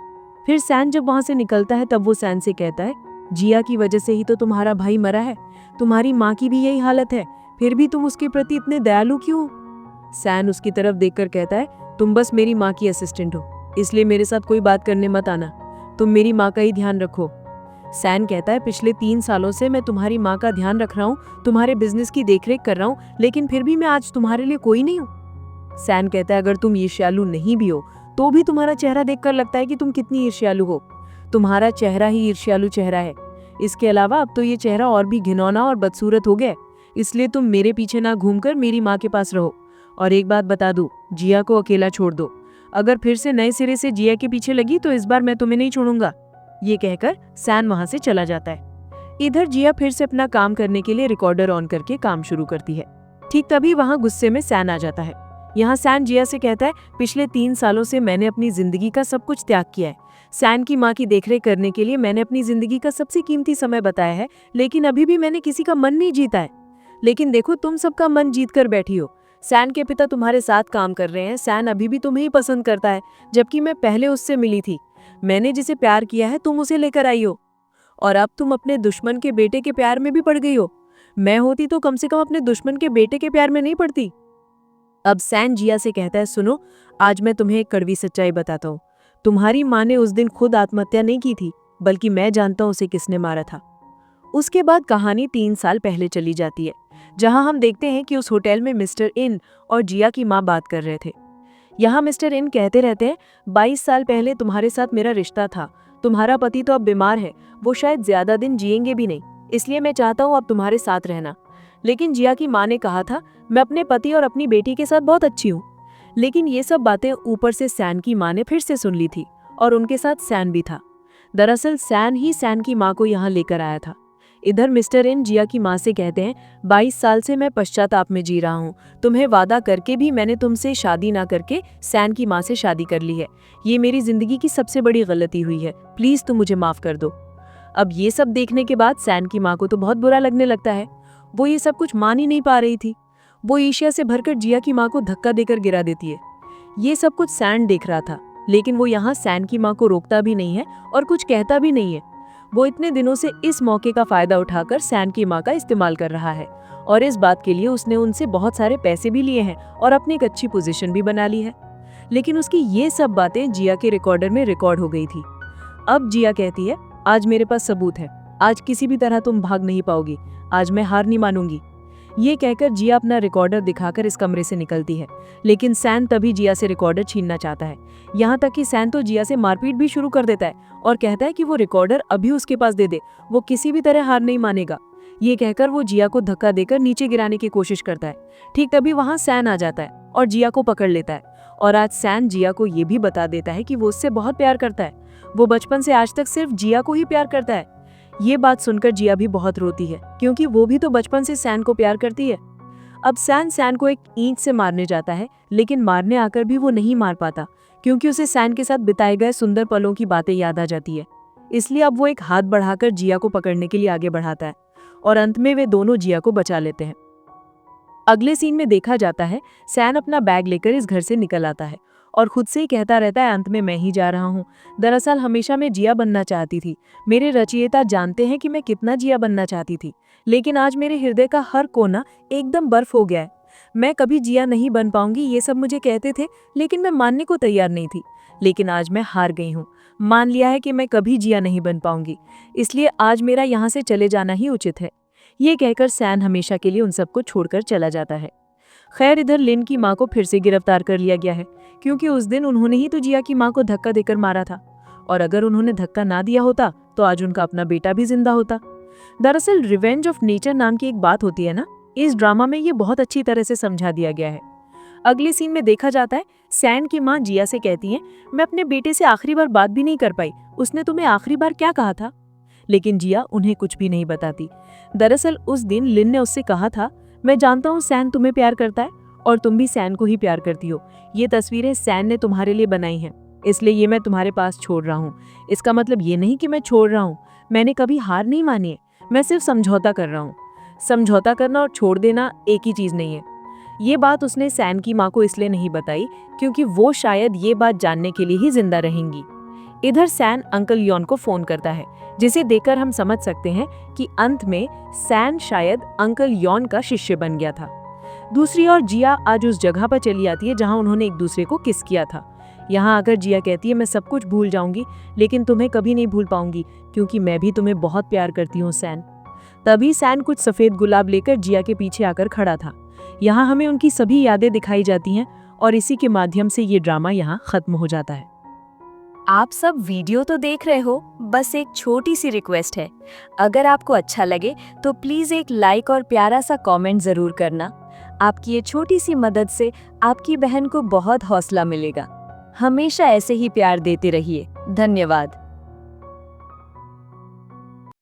फिर सैन जब वहां से निकलता है तब वो सैन से कहता है, जिया की वजह से ही तो तुम्हारा भाई मरा है, तुम्हारी माँ की भी यही हालत है, फिर भी तुम उसके प्रति इतने दयालु क्यों? सैन उसकी तरफ देखकर कहता है, तुम बस मेरी माँ की असिस्टेंट हो, इसलिए मेरे साथ कोई बात करने मत आना। तुम मेरी माँ का ही ध्यान रखो। सैन कहता है, पिछले 3 सालों से मैं तुम्हारी माँ का ध्यान रख रहा हूँ, तुम्हारे बिजनेस की देखरेख कर रहा हूँ, लेकिन फिर भी मैं आज तुम्हारे लिए कोई नहीं हूँ। सैन कहता है, अगर तुम ईर्ष्यालु नहीं भी हो तो भी तुम्हारा चेहरा देखकर लगता है कि तुम कितनी ईर्ष्यालु हो। तुम्हारा चेहरा ही ईर्ष्यालु चेहरा है। इसके अलावा अब तो ये चेहरा और भी घिनौना और बदसूरत हो गया, इसलिए तुम मेरे पीछे ना घूमकर मेरी माँ के पास रहो। और एक बात बता दूं, जिया को अकेला छोड़ दो। अगर फिर से नए सिरे से जिया के पीछे लगी तो इस बार मैं तुम्हें नहीं छोड़ूंगा। ये कहकर सैन वहां से चला जाता है। इधर जिया फिर से अपना काम करने के लिए रिकॉर्डर ऑन करके काम शुरू करती है। ठीक तभी वहां गुस्से में सैन आ जाता है। यहाँ सैन जिया से कहता है, पिछले 3 सालों से मैंने अपनी जिंदगी का सब कुछ त्याग किया है। सैन की माँ की देखरेख करने के लिए मैंने अपनी जिंदगी का सबसे कीमती समय बताया है, लेकिन अभी भी मैंने किसी का मन नहीं जीता है। लेकिन देखो, तुम सबका मन जीत कर बैठी हो। सैन के पिता तुम्हारे साथ काम कर रहे हैं। सैन अभी भी तुम्हें ही पसंद करता है, जबकि मैं पहले उससे मिली थी। मैंने जिसे प्यार किया है तुम उसे लेकर आई हो, और अब तुम अपने दुश्मन के बेटे के प्यार में भी पड़ गई हो। मैं होती तो कम से कम अपने दुश्मन के बेटे के प्यार में नहीं पड़ती। अब सैन जिया से कहता है, सुनो, आज मैं तुम्हें एक कड़वी सच्चाई बताता हूँ। तुम्हारी माँ ने उस दिन खुद आत्महत्या नहीं की थी, बल्कि मैं जानता हूँ उसे किसने मारा था। उसके बाद कहानी 3 साल पहले चली जाती है, जहां हम देखते हैं कि उस होटल में मिस्टर इन और जिया की माँ बात कर रहे थे। यहाँ मिस्टर इन कहते रहते हैं, 22 साल पहले तुम्हारे साथ मेरा रिश्ता था। तुम्हारा पति तो अब बीमार है, वो शायद ज्यादा दिन जिएंगे भी नहीं, इसलिए मैं चाहता हूँ अब तुम्हारे साथ रहना। लेकिन जिया की माँ ने कहा था, मैं अपने पति और अपनी बेटी के साथ बहुत अच्छी हूँ। लेकिन ये सब बातें ऊपर से सैन की माँ ने फिर से सुन ली थी, और उनके साथ सैन भी था। दरअसल सैन ही सैन की माँ को यहाँ लेकर आया था। इधर मिस्टर इन जिया की माँ से कहते हैं, 22 साल से मैं पश्चाताप में जी रहा हूँ। तुम्हें वादा करके भी मैंने तुमसे शादी ना करके सैन की माँ से शादी कर ली है। ये मेरी जिंदगी की सबसे बड़ी गलती हुई है, प्लीज तुम मुझे माफ कर दो। अब ये सब देखने के बाद सैन की माँ को तो बहुत बुरा लगने लगता है। वो ये सब कुछ मान ही नहीं पा रही थी। वो ईर्ष्या से भरकर जिया की माँ को धक्का देकर गिरा देती है। ये सब कुछ सैन देख रहा था, लेकिन वो यहाँ सैन की माँ को रोकता भी नहीं है और कुछ कहता भी नहीं है। वो इतने दिनों से इस मौके का फायदा उठाकर सैन की माँ का इस्तेमाल कर रहा है, और इस बात के लिए उसने उनसे बहुत सारे पैसे भी लिए हैं और अपनी एक अच्छी पोजीशन भी बना ली है। लेकिन उसकी ये सब बातें जिया के रिकॉर्डर में रिकॉर्ड हो गई थी। अब जिया कहती है, आज मेरे पास सबूत है, आज किसी भी तरह तुम भाग नहीं पाओगी, आज मैं हार नहीं मानूंगी। ये कहकर जिया अपना रिकॉर्डर दिखाकर इस कमरे से निकलती है, लेकिन सैन तभी जिया से रिकॉर्डर छीनना चाहता है। यहाँ तक कि सैन तो जिया से मारपीट भी शुरू कर देता है और कहता है कि वो रिकॉर्डर अभी उसके पास दे दे, वो किसी भी तरह हार नहीं मानेगा। ये कहकर वो जिया को धक्का देकर नीचे गिराने की कोशिश करता है। ठीक तभी वहाँ सैन आ जाता है और जिया को पकड़ लेता है, और आज सैन जिया को ये भी बता देता है कि वो उससे बहुत प्यार करता है। वो बचपन से आज तक सिर्फ जिया को ही प्यार करता है। ये बात सुनकर जिया भी बहुत रोती है, क्योंकि वो भी तो बचपन से सैन को प्यार करती है। अब सैन को एक ईंट से मारने जाता है, लेकिन मारने आकर भी वो नहीं मार पाता, क्योंकि उसे सैन के साथ बिताए गए सुंदर पलों की बातें याद आ जाती है। इसलिए अब वो एक हाथ बढ़ाकर जिया को पकड़ने के लिए आगे बढ़ाता है, और अंत में वे दोनों जिया को बचा लेते हैं। अगले सीन में देखा जाता है, सैन अपना बैग लेकर इस घर से निकल आता है और खुद से ही कहता रहता है, अंत में मैं ही जा रहा हूँ। दरअसल हमेशा मैं जिया बनना चाहती थी। मेरे रचयिता जानते हैं कि मैं कितना जिया बनना चाहती थी, लेकिन आज मेरे हृदय का हर कोना एकदम बर्फ हो गया है। मैं कभी जिया नहीं बन पाऊंगी, ये सब मुझे कहते थे, लेकिन मैं मानने को तैयार नहीं थी। लेकिन आज मैं हार गई हूँ, मान लिया है कि मैं कभी जिया नहीं बन पाऊंगी, इसलिए आज मेरा यहाँ से चले जाना ही उचित है। ये कहकर सैन हमेशा के लिए उन सबको छोड़कर चला जाता है। खैर, इधर लिन की माँ को फिर से गिरफ्तार कर लिया गया है, क्योंकि उस दिन उन्होंने ही तो जिया की माँ को धक्का देकर मारा था, और अगर उन्होंने धक्का ना दिया होता तो आज उनका अपना बेटा भी जिंदा होता। दरअसल रिवेंज ऑफ नेचर नाम की एक बात होती है ना, इस ड्रामा में ये बहुत अच्छी तरह से समझा दिया गया है। अगले सीन में देखा जाता है, सैन की माँ जिया से कहती है, मैं अपने बेटे से आखिरी बार बात भी नहीं कर पाई, उसने तुम्हें आखिरी बार क्या कहा था? लेकिन जिया उन्हें कुछ भी नहीं बताती। दरअसल उस दिन लिन ने उससे कहा था, मैं जानता हूँ सैन तुम्हें प्यार करता है और तुम भी सैन को ही प्यार करती हो। ये तस्वीरें सैन ने तुम्हारे लिए बनाई हैं, इसलिए ये मैं तुम्हारे पास छोड़ रहा हूँ। इसका मतलब ये नहीं कि मैं छोड़ रहा हूँ, मैंने कभी हार नहीं मानी है, मैं सिर्फ समझौता कर रहा हूँ। समझौता करना और छोड़ देना एक ही चीज नहीं है। ये बात उसने सैन की माँ को इसलिए नहीं बताई क्योंकि वो शायद ये बात जानने के लिए ही जिंदा रहेंगी। इधर सैन अंकल यॉन को फोन करता है, जिसे देखकर हम समझ सकते हैं कि अंत में सैन शायद अंकल यॉन का शिष्य बन गया था। दूसरी ओर जिया आज उस जगह पर चली आती है जहां उन्होंने एक दूसरे को किस किया था। यहाँ आकर जिया कहती है मैं सब कुछ भूल जाऊंगी, लेकिन तुम्हें कभी नहीं भूल पाऊंगी क्योंकि मैं भी तुम्हें बहुत प्यार करती हूँ सैन। तभी सैन कुछ सफेद गुलाब लेकर जिया के पीछे आकर खड़ा था। यहाँ हमें उनकी सभी यादें दिखाई जाती हैं और इसी के माध्यम से ये ड्रामा यहाँ खत्म हो जाता है। आप सब वीडियो तो देख रहे हो, बस एक छोटी सी रिक्वेस्ट है। अगर आपको अच्छा लगे तो प्लीज एक लाइक और प्यारा सा कमेंट जरूर करना। आपकी ये छोटी सी मदद से आपकी बहन को बहुत हौसला मिलेगा। हमेशा ऐसे ही प्यार देते रहिए। धन्यवाद।